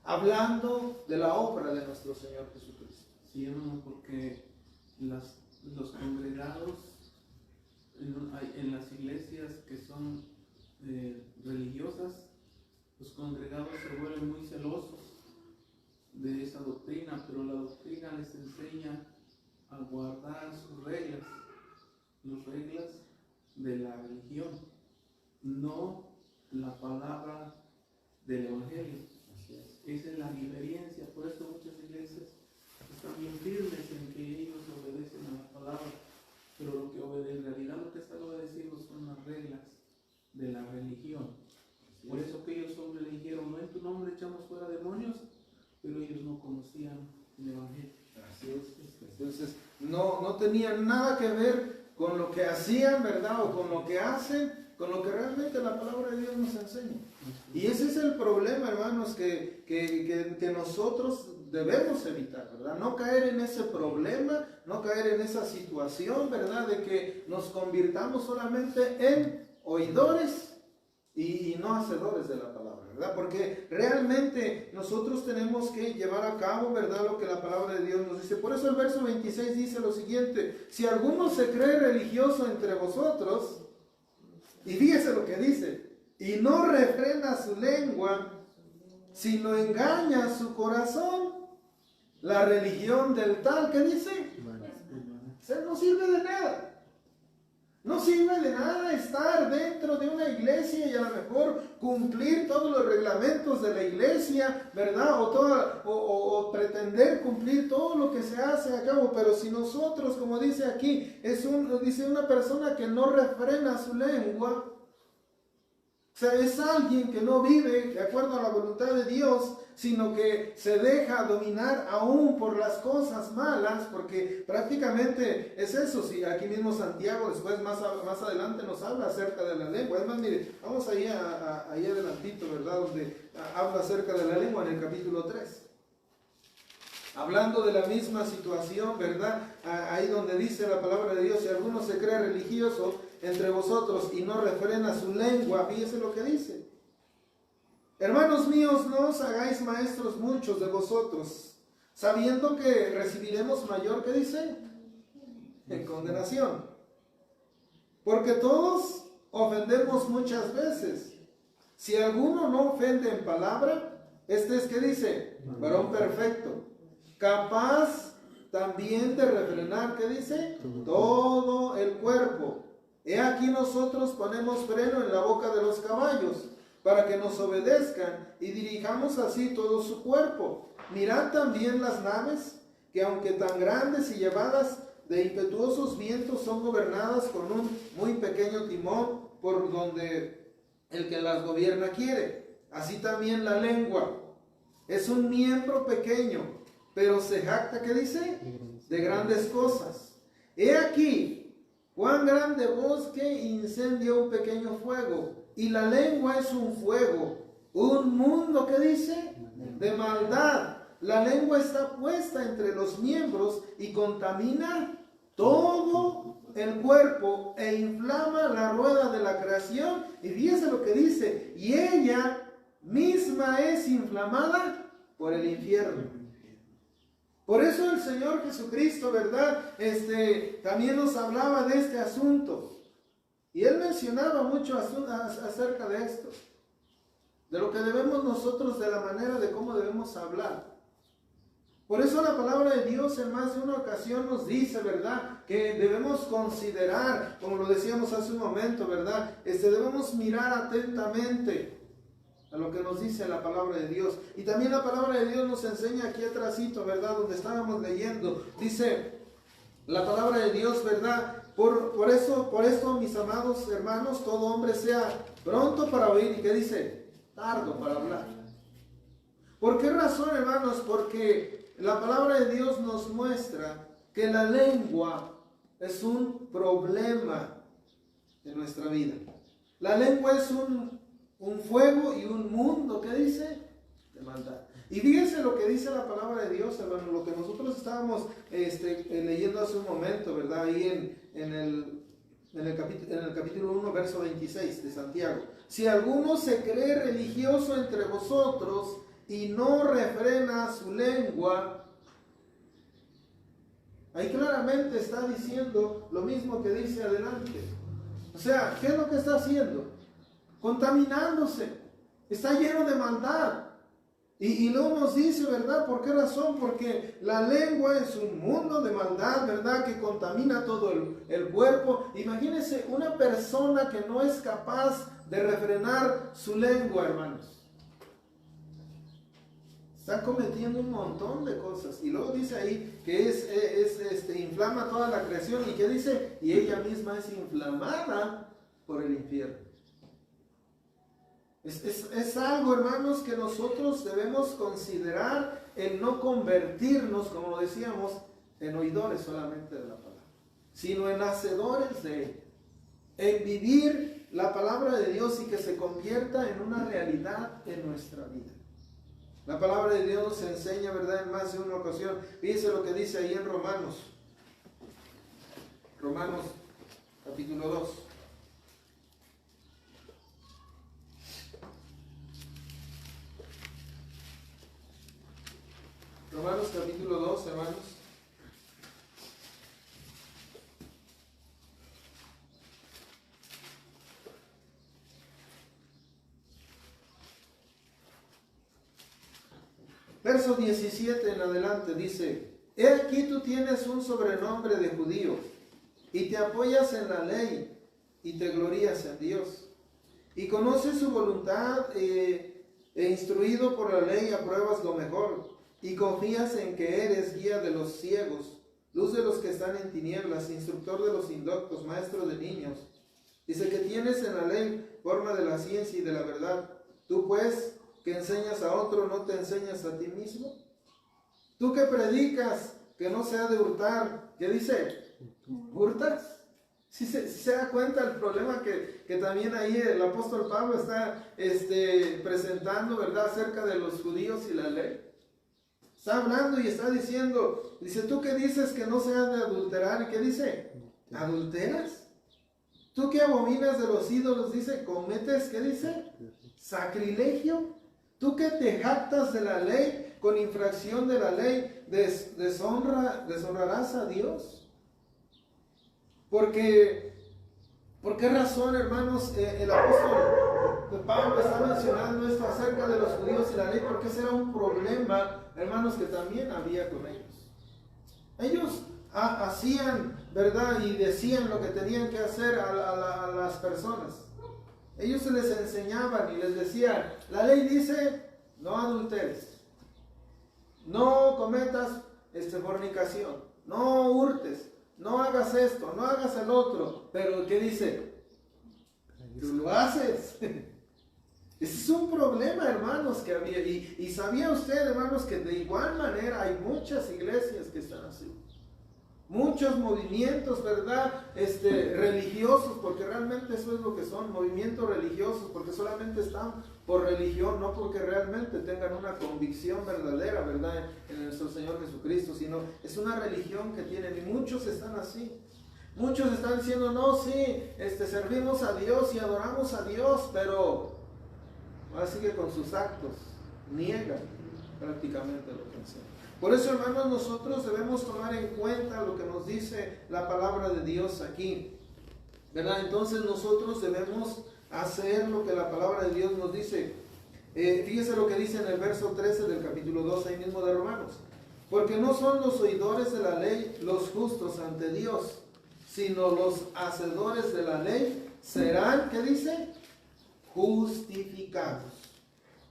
hablando de la obra de nuestro Señor Jesucristo. Sí, hermano, porque los congregados en las iglesias que son religiosas, los congregados se vuelven muy celosos de esa doctrina, pero la doctrina les enseña a guardar sus reglas, las reglas de la religión, no la palabra del Evangelio. Esa es la diferencia. Por eso muchas iglesias están bien firmes en que ellos obedecen a la palabra, pero lo que en realidad lo que están obedeciendo son las reglas de la religión. Por eso aquellos hombres le dijeron: no, en tu nombre echamos fuera demonios, pero ellos no conocían el Evangelio. Así es. Entonces no tenían nada que ver con lo que hacían, ¿verdad?, o con lo que hacen, con lo que realmente la palabra de Dios nos enseña. Y ese es el problema, hermanos, que nosotros debemos evitar, ¿verdad? No caer en ese problema, no caer en esa situación, ¿verdad?, de que nos convirtamos solamente en oidores y no hacedores de la palabra, ¿verdad? Porque realmente nosotros tenemos que llevar a cabo, ¿verdad?, lo que la palabra de Dios nos dice. Por eso el verso 26 dice lo siguiente: si alguno se cree religioso entre vosotros, y fíjese lo que dice, y no refrena su lengua, sino engaña su corazón, la religión del tal, ¿qué dice? No sirve de nada. No sirve de nada estar dentro de una iglesia y a lo mejor cumplir todos los reglamentos de la iglesia, ¿verdad? O pretender cumplir todo lo que se hace a cabo, pero si nosotros, como dice aquí, dice una persona que no refrena su lengua, o sea, es alguien que no vive de acuerdo a la voluntad de Dios, sino que se deja dominar aún por las cosas malas, porque prácticamente es eso. Si aquí mismo Santiago después más adelante nos habla acerca de la lengua. Es más, mire, vamos ahí adelantito, ¿verdad?, donde habla acerca de la lengua en el capítulo 3. Hablando de la misma situación, ¿verdad? Ahí donde dice la palabra de Dios: si alguno se cree religioso entre vosotros y no refrena su lengua, fíjese lo que dice: hermanos míos, no os hagáis maestros muchos de vosotros, sabiendo que recibiremos mayor, ¿qué dice?, en condenación. Porque todos ofendemos muchas veces. Si alguno no ofende en palabra, este es, ¿qué dice?, varón perfecto, capaz también de refrenar, ¿qué dice?, todo el cuerpo. He aquí nosotros ponemos freno en la boca de los caballos, para que nos obedezcan, y dirijamos así todo su cuerpo. Mirad también las naves, que aunque tan grandes y llevadas de impetuosos vientos, son gobernadas con un muy pequeño timón, por donde el que las gobierna quiere. Así también la lengua es un miembro pequeño, pero se jacta, ¿qué dice?, de grandes cosas. He aquí cuán grande bosque incendia un pequeño fuego, y la lengua es un fuego, un mundo, ¿qué dice?, de maldad. La lengua está puesta entre los miembros y contamina todo el cuerpo e inflama la rueda de la creación. Y fíjese lo que dice: y ella misma es inflamada por el infierno. Por eso el Señor Jesucristo, ¿verdad?, también nos hablaba de este asunto. Y Él mencionaba mucho acerca de esto, de lo que debemos nosotros, de la manera de cómo debemos hablar. Por eso la palabra de Dios en más de una ocasión nos dice, ¿verdad?, que debemos considerar, como lo decíamos hace un momento, ¿verdad?, debemos mirar atentamente a lo que nos dice la palabra de Dios. Y también la palabra de Dios nos enseña aquí atrásito, ¿verdad?, donde estábamos leyendo, dice la palabra de Dios, ¿verdad?, por esto, mis amados hermanos, todo hombre sea pronto para oír, y ¿qué dice?, tardo para hablar. ¿Por qué razón, hermanos? Porque la palabra de Dios nos muestra que la lengua es un problema en nuestra vida. La lengua es un fuego y un mundo, ¿qué dice? De maldad. Y fíjense lo que dice la palabra de Dios, hermano, lo que nosotros estábamos leyendo hace un momento, ¿verdad? Ahí en el capítulo 1, verso 26 de Santiago. Si alguno se cree religioso entre vosotros y no refrena su lengua, ahí claramente está diciendo lo mismo que dice adelante. O sea, ¿qué es lo que está haciendo? Contaminándose. Está lleno de maldad. Y luego nos dice, ¿verdad? ¿Por qué razón? Porque la lengua es un mundo de maldad, ¿verdad? Que contamina todo el cuerpo. Imagínense una persona que no es capaz de refrenar su lengua, hermanos. Está cometiendo un montón de cosas. Y luego dice ahí que inflama toda la creación. ¿Y qué dice? Y ella misma es inflamada por el infierno. Es algo, hermanos, que nosotros debemos considerar en no convertirnos, como decíamos, en oidores solamente de la palabra, sino en hacedores de ella, en vivir la palabra de Dios y que se convierta en una realidad en nuestra vida. La palabra de Dios nos enseña, ¿verdad?, en más de una ocasión. Fíjense lo que dice ahí en Romanos capítulo 2. Romanos capítulo 2, hermanos. Verso 17 en adelante dice: He aquí tú tienes un sobrenombre de judío, y te apoyas en la ley, y te glorías en Dios, y conoces su voluntad, e instruido por la ley apruebas lo mejor, y confías en que eres guía de los ciegos, luz de los que están en tinieblas, instructor de los indoctos, maestro de niños. Dice que tienes en la ley forma de la ciencia y de la verdad. Tú pues, que enseñas a otro, ¿no te enseñas a ti mismo? Tú que predicas que no se ha de hurtar, ¿qué dice? ¿Hurtas? Si se da cuenta el problema que también ahí el apóstol Pablo está presentando, ¿verdad?, acerca de los judíos y la ley. Está hablando y está diciendo, dice, tú que dices que no se ha de adulterar, ¿y qué dice? ¿Adulteras? Tú que abominas de los ídolos, dice, cometes, ¿qué dice? Sacrilegio. Tú que te jactas de la ley, con infracción de la ley, deshonrarás a Dios. ¿Por qué razón, hermanos, el apóstol Pablo está mencionando esto acerca de los judíos y la ley? Porque ese era un problema, hermanos, que también había con ellos. Ellos hacían, ¿verdad?, y decían lo que tenían que hacer a las personas. Ellos se les enseñaban y les decían, la ley dice, no adulteres, no cometas fornicación, no hurtes, no hagas esto, no hagas el otro. Pero ¿qué dice? Tú lo haces. Ese es un problema, hermanos, que había. Y sabía usted, hermanos, que de igual manera hay muchas iglesias que están así. Muchos movimientos, ¿verdad?, religiosos, porque realmente eso es lo que son, movimientos religiosos, porque solamente están por religión, no porque realmente tengan una convicción verdadera, ¿verdad?, en nuestro Señor Jesucristo, sino es una religión que tienen, y muchos están así. Muchos están diciendo, no, sí, servimos a Dios y adoramos a Dios, pero así que con sus actos niegan prácticamente lo que enseñan. Por eso, hermanos, nosotros debemos tomar en cuenta lo que nos dice la palabra de Dios aquí, ¿verdad? Entonces nosotros debemos hacer lo que la palabra de Dios nos dice. Fíjese lo que dice en el verso 13 del capítulo 2, ahí mismo de Romanos. Porque no son los oidores de la ley los justos ante Dios, sino los hacedores de la ley serán, ¿qué dice? Justificados.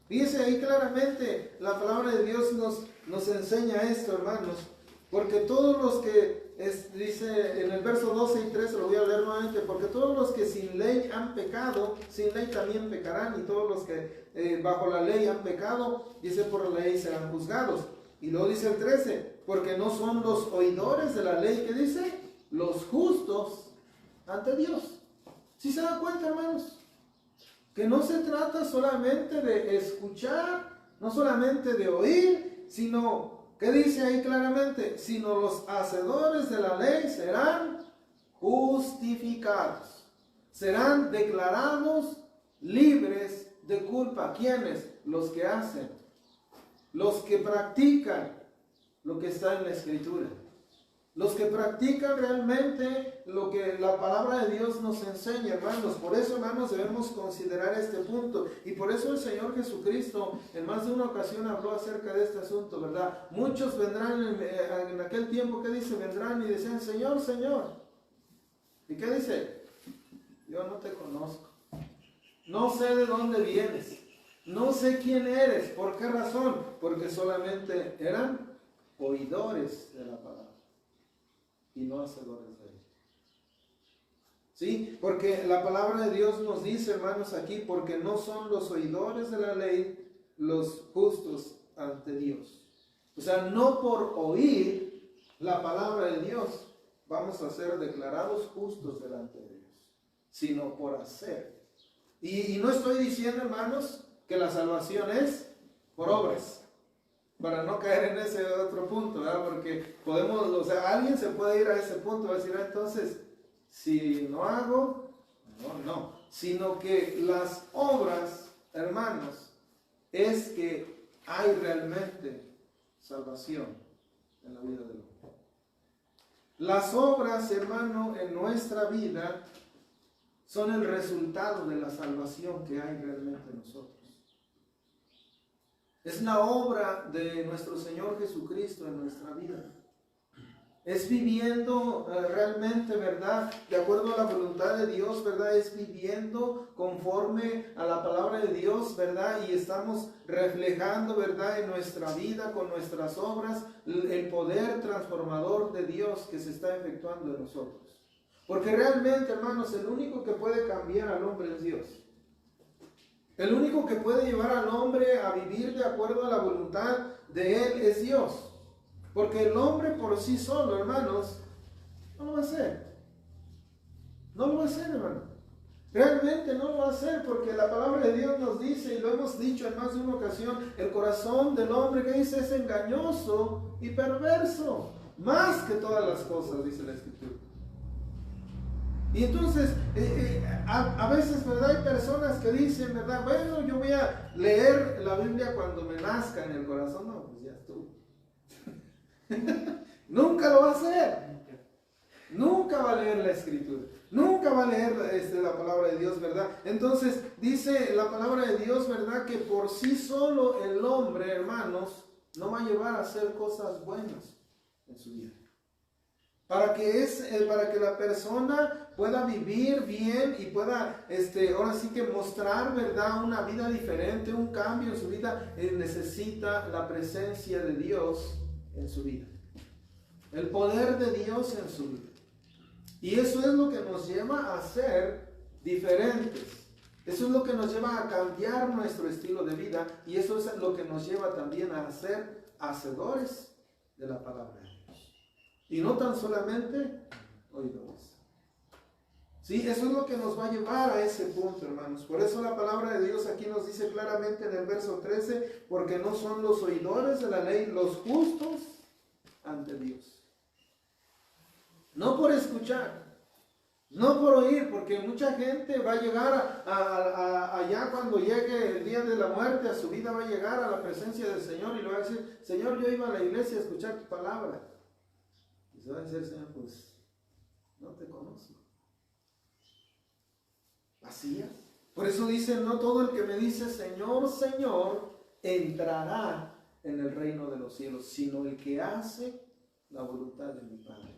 Fíjese ahí claramente, la palabra de Dios nos enseña esto, hermanos, porque todos los que dice en el verso 12 y 13, lo voy a leer nuevamente, porque todos los que sin ley han pecado, sin ley también pecarán, y todos los que bajo la ley han pecado, dice, por la ley serán juzgados. Y luego dice el 13, porque no son los oidores de la ley, que dice, los justos ante Dios. ¿Sí se dan cuenta, hermanos? Que no se trata solamente de escuchar, no solamente de oír, sino, ¿qué dice ahí claramente? Sino los hacedores de la ley serán justificados, serán declarados libres de culpa. ¿Quiénes? Los que hacen, los que practican lo que está en la Escritura, los que practican realmente lo que la palabra de Dios nos enseña, hermanos. Por eso, hermanos, debemos considerar este punto. Y por eso el Señor Jesucristo en más de una ocasión habló acerca de este asunto, ¿verdad? Muchos vendrán en aquel tiempo, ¿qué dice? Vendrán y decían, Señor, Señor. ¿Y qué dice? Yo no te conozco. No sé de dónde vienes. No sé quién eres. ¿Por qué razón? Porque solamente eran oidores de la palabra y no hacedores de ella. ¿Sí? Porque la palabra de Dios nos dice, hermanos, aquí, porque no son los oidores de la ley los justos ante Dios. O sea, no por oír la palabra de Dios vamos a ser declarados justos delante de Dios, sino por hacer. Y no estoy diciendo, hermanos, que la salvación es por obras, para no caer en ese otro punto, ¿verdad? Porque podemos, o sea, alguien se puede ir a ese punto, va a decir, entonces, si no hago, no, sino que las obras, hermanos, es que hay realmente salvación en la vida del hombre. Las obras, hermano, en nuestra vida son el resultado de la salvación que hay realmente en nosotros. Es la obra de nuestro Señor Jesucristo en nuestra vida. Es viviendo realmente, ¿verdad? De acuerdo a la voluntad de Dios, ¿verdad? Es viviendo conforme a la palabra de Dios, ¿verdad? Y estamos reflejando, ¿verdad? En nuestra vida, con nuestras obras, el poder transformador de Dios que se está efectuando en nosotros. Porque realmente, hermanos, el único que puede cambiar al hombre es Dios. El único que puede llevar al hombre a vivir de acuerdo a la voluntad de Él es Dios. Porque el hombre por sí solo, hermanos, no lo va a hacer. No lo va a hacer, hermano. Realmente no lo va a hacer, porque la palabra de Dios nos dice, y lo hemos dicho en más de una ocasión, el corazón del hombre, que dice, es engañoso y perverso, más que todas las cosas, dice la Escritura. Y entonces, a veces, ¿verdad? Hay personas que dicen, ¿verdad? Bueno, yo voy a leer la Biblia cuando me nazca en el corazón. No, pues ya estuvo. Nunca lo va a hacer. Nunca va a leer la Escritura. Nunca va a leer la palabra de Dios, ¿verdad? Entonces, dice la palabra de Dios, ¿verdad? Que por sí solo el hombre, hermanos, no va a llevar a hacer cosas buenas en su vida. Para que la persona pueda vivir bien y pueda, ahora sí que mostrar, ¿verdad? Una vida diferente, un cambio en su vida, necesita la presencia de Dios en su vida. El poder de Dios en su vida. Y eso es lo que nos lleva a ser diferentes. Eso es lo que nos lleva a cambiar nuestro estilo de vida. Y eso es lo que nos lleva también a ser hacedores de la palabra de Dios. Y no tan solamente oidores. Sí, eso es lo que nos va a llevar a ese punto, hermanos. Por eso la palabra de Dios aquí nos dice claramente en el verso 13, porque no son los oidores de la ley los justos ante Dios. No por escuchar, no por oír, porque mucha gente va a llegar allá cuando llegue el día de la muerte, a su vida va a llegar a la presencia del Señor y le va a decir, Señor, yo iba a la iglesia a escuchar tu palabra. Y se va a decir, Señor, pues no te conozco. ¿Vacías? Por eso dice, no todo el que me dice Señor, Señor, entrará en el reino de los cielos, sino el que hace la voluntad de mi Padre.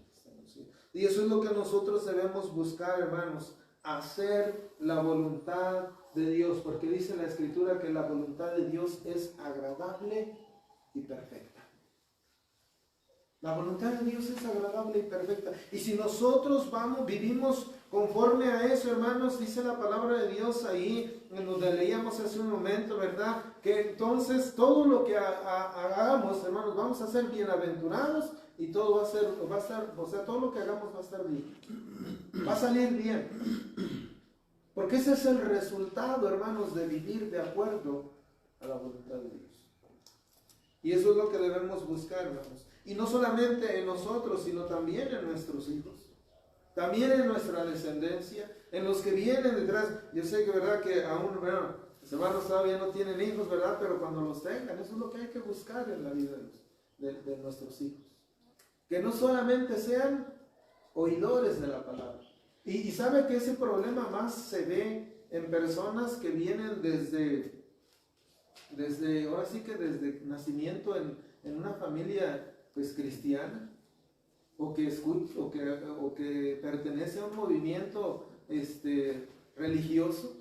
Y eso es lo que nosotros debemos buscar, hermanos, hacer la voluntad de Dios, porque dice la Escritura que la voluntad de Dios es agradable y perfecta. La voluntad de Dios es agradable y perfecta. Y si nosotros vivimos conforme a eso, hermanos, dice la palabra de Dios ahí, en donde leíamos hace un momento, ¿verdad? Que entonces todo lo que hagamos, hermanos, vamos a ser bienaventurados y todo va a estar, o sea, todo lo que hagamos va a estar bien. Va a salir bien. Porque ese es el resultado, hermanos, de vivir de acuerdo a la voluntad de Dios. Y eso es lo que debemos buscar, hermanos. Y no solamente en nosotros, sino también en nuestros hijos. También en nuestra descendencia, en los que vienen detrás. Yo sé que, verdad, que aún, bueno, los hermanos todavía no tienen hijos, ¿verdad? Pero cuando los tengan, eso es lo que hay que buscar en la vida de nuestros hijos. Que no solamente sean oidores de la palabra. Y sabe que ese problema más se ve en personas que vienen desde ahora sí que desde nacimiento en una familia pues cristiana, o que pertenece a un movimiento religioso.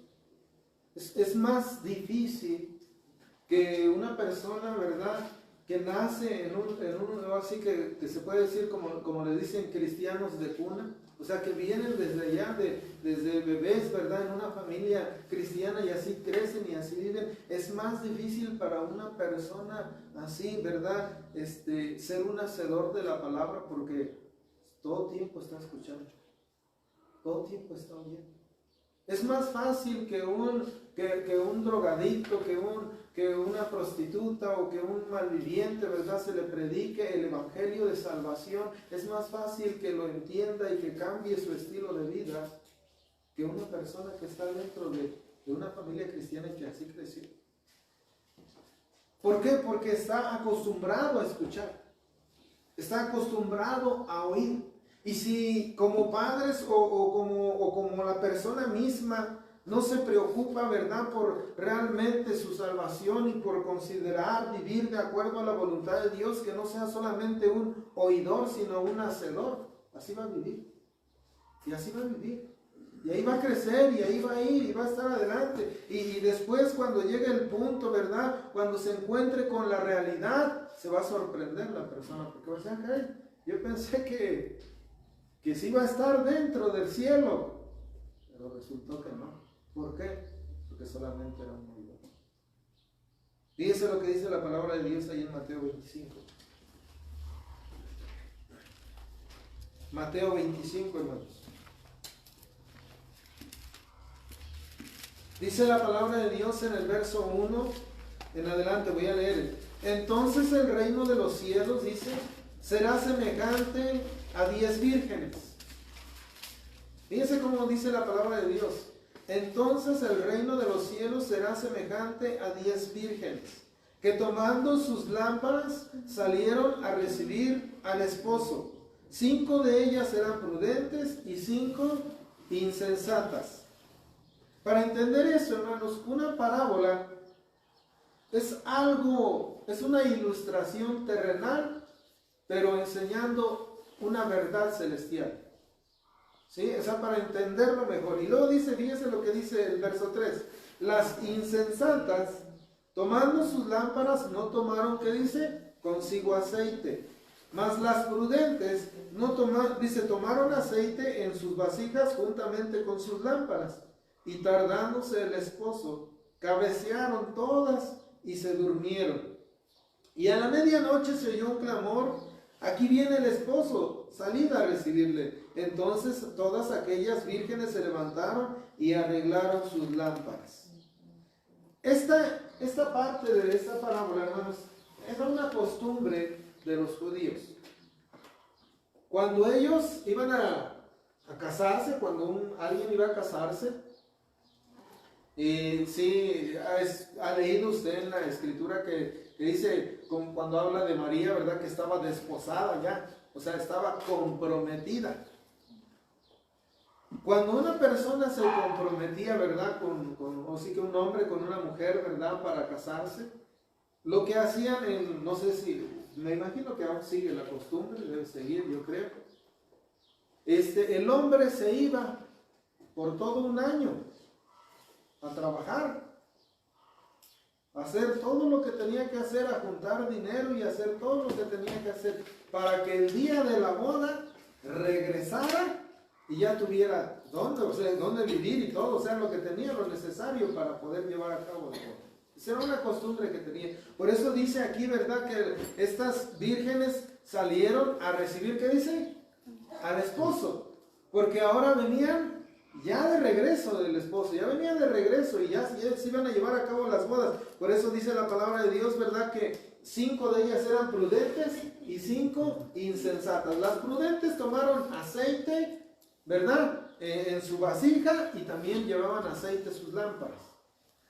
Es más difícil que una persona, ¿verdad?, que nace en un así que se puede decir como le dicen, cristianos de cuna, o sea, que vienen desde allá, desde bebés, ¿verdad?, en una familia cristiana y así crecen y así viven. Es más difícil para una persona así, ¿verdad?, ser un hacedor de la palabra, porque todo tiempo está escuchando, todo tiempo está oyendo. Es más fácil que un drogadicto, que una prostituta o que un malviviente, ¿verdad?, se le predique el evangelio de salvación. Es más fácil que lo entienda y que cambie su estilo de vida que una persona que está dentro de una familia cristiana y que así creció. ¿Por qué? Porque está acostumbrado a escuchar, está acostumbrado a oír. Y si como padres o como la persona misma no se preocupa, ¿verdad?, por realmente su salvación y por considerar vivir de acuerdo a la voluntad de Dios, que no sea solamente un oidor, sino un hacedor, así va a vivir. Y así va a vivir. Y ahí va a crecer, y ahí va a ir, y va a estar adelante. Y después, cuando llegue el punto, ¿verdad?, cuando se encuentre con la realidad, se va a sorprender la persona. Porque va a decir, "Ay, yo pensé que sí iba a estar dentro del cielo", pero resultó que no. ¿Por qué? Porque solamente era un oidor. Fíjense lo que dice la palabra de Dios ahí en Mateo 25. Mateo 25, hermanos. Dice la palabra de Dios en el verso 1 en adelante, voy a leer. Entonces el reino de los cielos, dice, será semejante a 10 vírgenes. Fíjense cómo dice la palabra de Dios. Entonces el reino de los cielos será semejante a 10 vírgenes, que tomando sus lámparas salieron a recibir al esposo. 5 de ellas eran prudentes y 5 insensatas. Para entender eso, hermanos, una parábola es una ilustración terrenal, pero enseñando una verdad celestial. ¿Sí? O sea, para entenderlo mejor. Y luego dice, fíjense lo que dice el verso 3. Las insensatas, tomando sus lámparas, no tomaron, ¿qué dice? Consigo aceite. Mas las prudentes, tomaron aceite en sus vasijas juntamente con sus lámparas. Y tardándose el esposo, cabecearon todas y se durmieron. Y a la medianoche se oyó un clamor: aquí viene el esposo, salid a recibirle. Entonces todas aquellas vírgenes se levantaron y arreglaron sus lámparas. Esta parte de esta parábola, hermanos, era una costumbre de los judíos. Cuando ellos iban a casarse, cuando alguien iba a casarse, sí, ha leído usted en la escritura que dice, cuando habla de María, ¿verdad?, que estaba desposada ya, o sea, estaba comprometida. Cuando una persona se comprometía, ¿verdad?, o sí que un hombre con una mujer, ¿verdad?, para casarse, lo que hacían, no sé si, me imagino que aún sigue la costumbre, debe seguir, yo creo. El hombre se iba por todo un año a trabajar. hacer todo lo que tenía que hacer, a juntar dinero y hacer todo lo que tenía que hacer para que el día de la boda regresara y ya tuviera dónde vivir y todo, o sea, lo que tenía, lo necesario para poder llevar a cabo la boda. Esa era una costumbre que tenía. Por eso dice aquí, ¿verdad?, que estas vírgenes salieron a recibir, ¿qué dice? Al esposo. Porque ahora venían ya de regreso del esposo, ya venían de regreso y ya se iban a llevar a cabo las bodas. Por eso dice la palabra de Dios, ¿verdad?, que 5 de ellas eran prudentes y 5 insensatas. Las prudentes tomaron aceite, ¿verdad?, en su vasija, y también llevaban aceite en sus lámparas.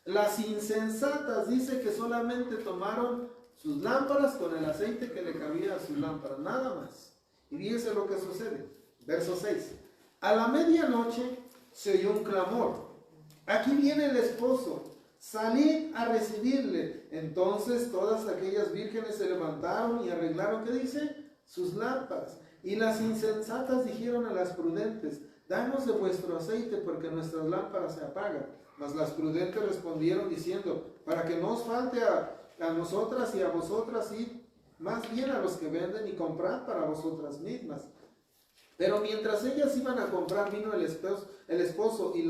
Las insensatas dice que solamente tomaron sus lámparas con el aceite que le cabía a sus lámparas, nada más. Y fíjese lo que sucede. Verso 6. A la medianoche se oyó un clamor. Aquí viene el esposo. Salid a recibirle. Entonces todas aquellas vírgenes se levantaron y arreglaron, ¿qué dice?, sus lámparas. Y las insensatas dijeron a las prudentes: danos de vuestro aceite, porque nuestras lámparas se apagan. Mas las prudentes respondieron diciendo: para que no os falte a nosotras y a vosotras, id más bien a los que venden y comprad para vosotras mismas. Pero mientras ellas iban a comprar, vino el esposo y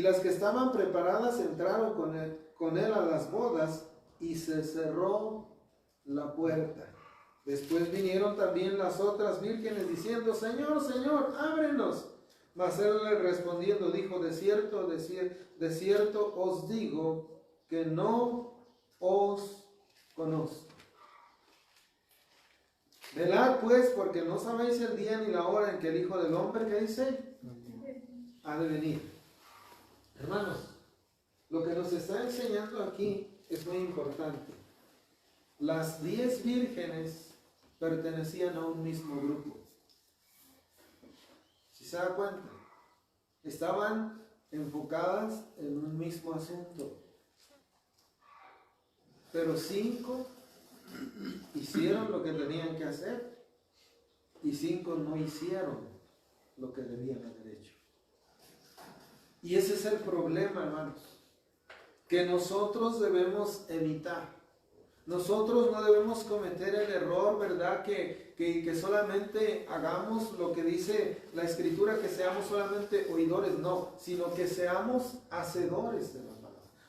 las que estaban preparadas entraron con él a las bodas, y se cerró la puerta. Después vinieron también las otras vírgenes diciendo: Señor, Señor, ábrenos. Mas él le respondiendo dijo: de cierto os digo que no os conozco. Velad pues, porque no sabéis el día ni la hora en que el Hijo del Hombre, ¿qué dice?, ha de venir. Hermanos, lo que nos está enseñando aquí es muy importante. Las 10 vírgenes pertenecían a un mismo grupo. Si se da cuenta, estaban enfocadas en un mismo asunto. Pero 5 hicieron lo que tenían que hacer y 5 no hicieron lo que debían haber hecho. Y ese es el problema, hermanos, que nosotros debemos evitar. Nosotros no debemos cometer el error, ¿verdad?, que solamente hagamos lo que dice la Escritura, que seamos solamente oidores, no, sino que seamos hacedores de la palabra.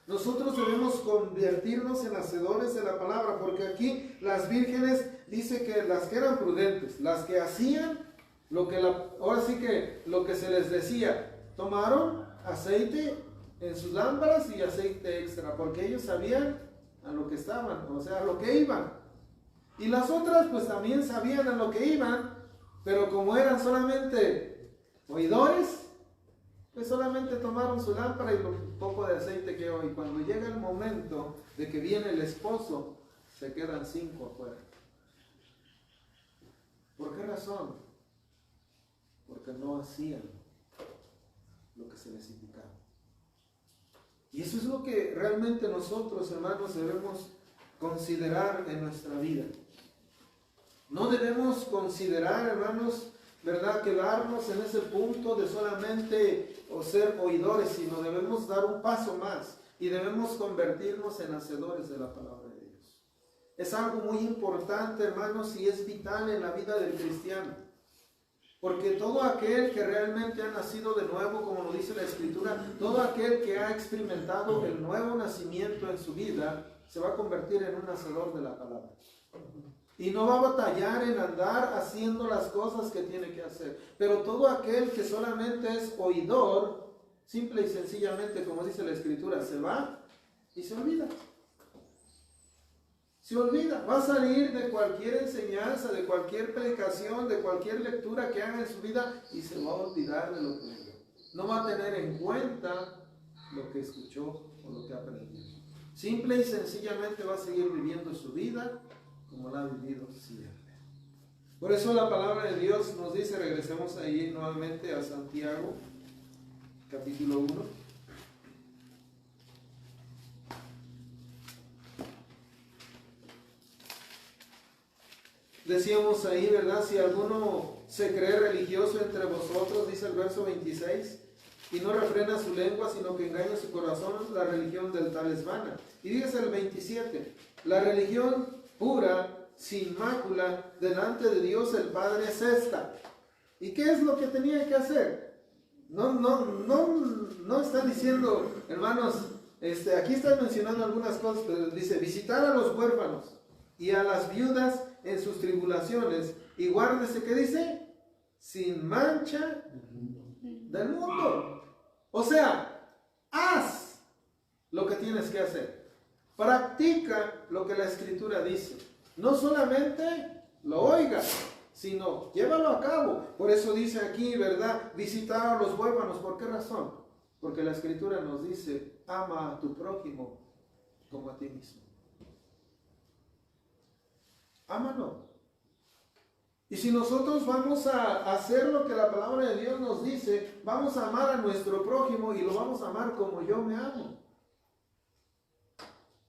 Nosotros debemos convertirnos en hacedores de la palabra, porque aquí las vírgenes dice que las que eran prudentes, las que hacían ahora sí que lo que se les decía, tomaron aceite en sus lámparas y aceite extra, porque ellos sabían a lo que estaban, o sea, a lo que iban. Y las otras pues también sabían a lo que iban, pero como eran solamente oidores, pues solamente tomaron su lámpara y un poco de aceite que hoy. Cuando llega el momento de que viene el esposo, se quedan 5 afuera. ¿Por qué razón? Porque no hacían lo que se les indicaba. Y eso es lo que realmente nosotros, hermanos, debemos considerar en nuestra vida. No debemos considerar, hermanos, ¿verdad?, quedarnos en ese punto de solamente o ser oidores, sino debemos dar un paso más y debemos convertirnos en hacedores de la palabra de Dios. Es algo muy importante, hermanos, y es vital en la vida del cristiano. Porque todo aquel que realmente ha nacido de nuevo, como lo dice la Escritura, todo aquel que ha experimentado el nuevo nacimiento en su vida, se va a convertir en un hacedor de la palabra. Y no va a batallar en andar haciendo las cosas que tiene que hacer. Pero todo aquel que solamente es oidor, simple y sencillamente, como dice la Escritura, se va y se olvida. Se olvida, va a salir de cualquier enseñanza, de cualquier predicación, de cualquier lectura que haga en su vida y se va a olvidar de lo que leyó. No va a tener en cuenta lo que escuchó o lo que aprendió. Simple y sencillamente va a seguir viviendo su vida como la ha vivido siempre. Por eso la palabra de Dios nos dice, regresemos ahí nuevamente a Santiago, capítulo 1. Decíamos ahí, ¿verdad? Si alguno se cree religioso entre vosotros, dice el verso 26, y no refrena su lengua, sino que engaña su corazón, la religión del tal es vana. Y dice el 27, la religión pura, sin mácula, delante de Dios el Padre es esta. ¿Y qué es lo que tenía que hacer? No está diciendo, hermanos, aquí está mencionando algunas cosas, pero dice, visitar a los huérfanos y a las viudas en sus tribulaciones, y guárdese, ¿qué dice? Sin mancha del mundo. O sea, haz lo que tienes que hacer. Practica lo que la Escritura dice. No solamente lo oigas, sino llévalo a cabo. Por eso dice aquí, ¿verdad? Visitar a los huérfanos. ¿Por qué razón? Porque la Escritura nos dice, ama a tu prójimo como a ti mismo. Ámalo. Y si nosotros vamos a hacer lo que la palabra de Dios nos dice, vamos a amar a nuestro prójimo y lo vamos a amar como yo me amo.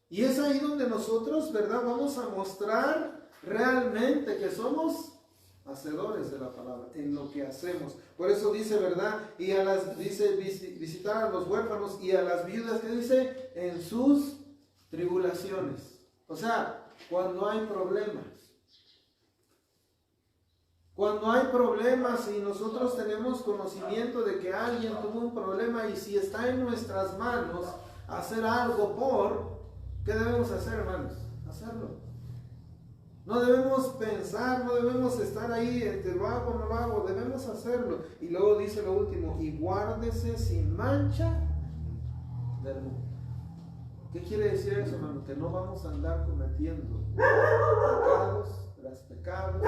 Y es ahí donde nosotros, ¿verdad? Vamos a mostrar realmente que somos hacedores de la palabra, en lo que hacemos. Por eso dice, ¿verdad? Y dice visitar a los huérfanos y a las viudas, que dice, en sus tribulaciones. O sea, cuando hay problemas. Cuando hay problemas y nosotros tenemos conocimiento de que alguien tuvo un problema y si está en nuestras manos hacer algo ¿qué debemos hacer, hermanos? Hacerlo. No debemos pensar, no debemos estar ahí entre lo hago o no lo hago, debemos hacerlo. Y luego dice lo último, y guárdese sin mancha del mundo. ¿Qué quiere decir eso, hermano? Que no vamos a andar cometiendo pecados tras pecados,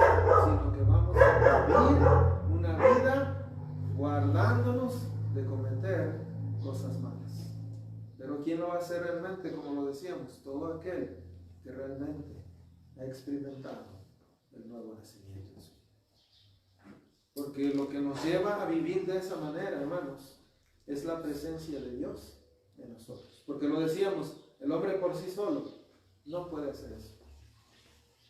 sino que vamos a vivir una vida guardándonos de cometer cosas malas. Pero ¿quién lo va a hacer realmente? Como lo decíamos, todo aquel que realmente ha experimentado el nuevo nacimiento. Porque lo que nos lleva a vivir de esa manera, hermanos, es la presencia de Dios en nosotros. Porque lo decíamos, el hombre por sí solo no puede hacer eso.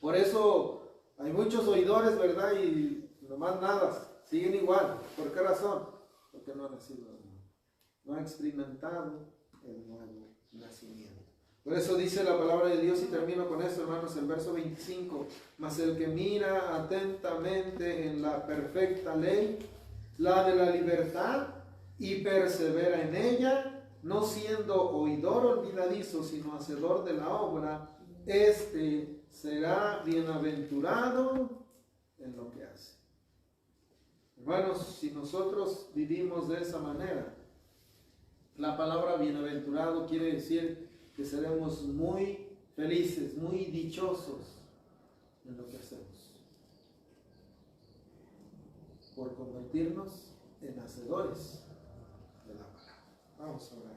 Por eso hay muchos oidores, ¿verdad? Y nomás nada, siguen igual. ¿Por qué razón? Porque no han nacido de nuevo. No han experimentado el nuevo nacimiento. Por eso dice la palabra de Dios, y termino con eso, hermanos, el verso 25. Mas el que mira atentamente en la perfecta ley, la de la libertad, y persevera en ella, no siendo oidor olvidadizo, sino hacedor de la obra, será bienaventurado en lo que hace. Hermanos, si nosotros vivimos de esa manera, la palabra bienaventurado quiere decir que seremos muy felices, muy dichosos en lo que hacemos, por convertirnos en hacedores de la palabra. Vamos a orar.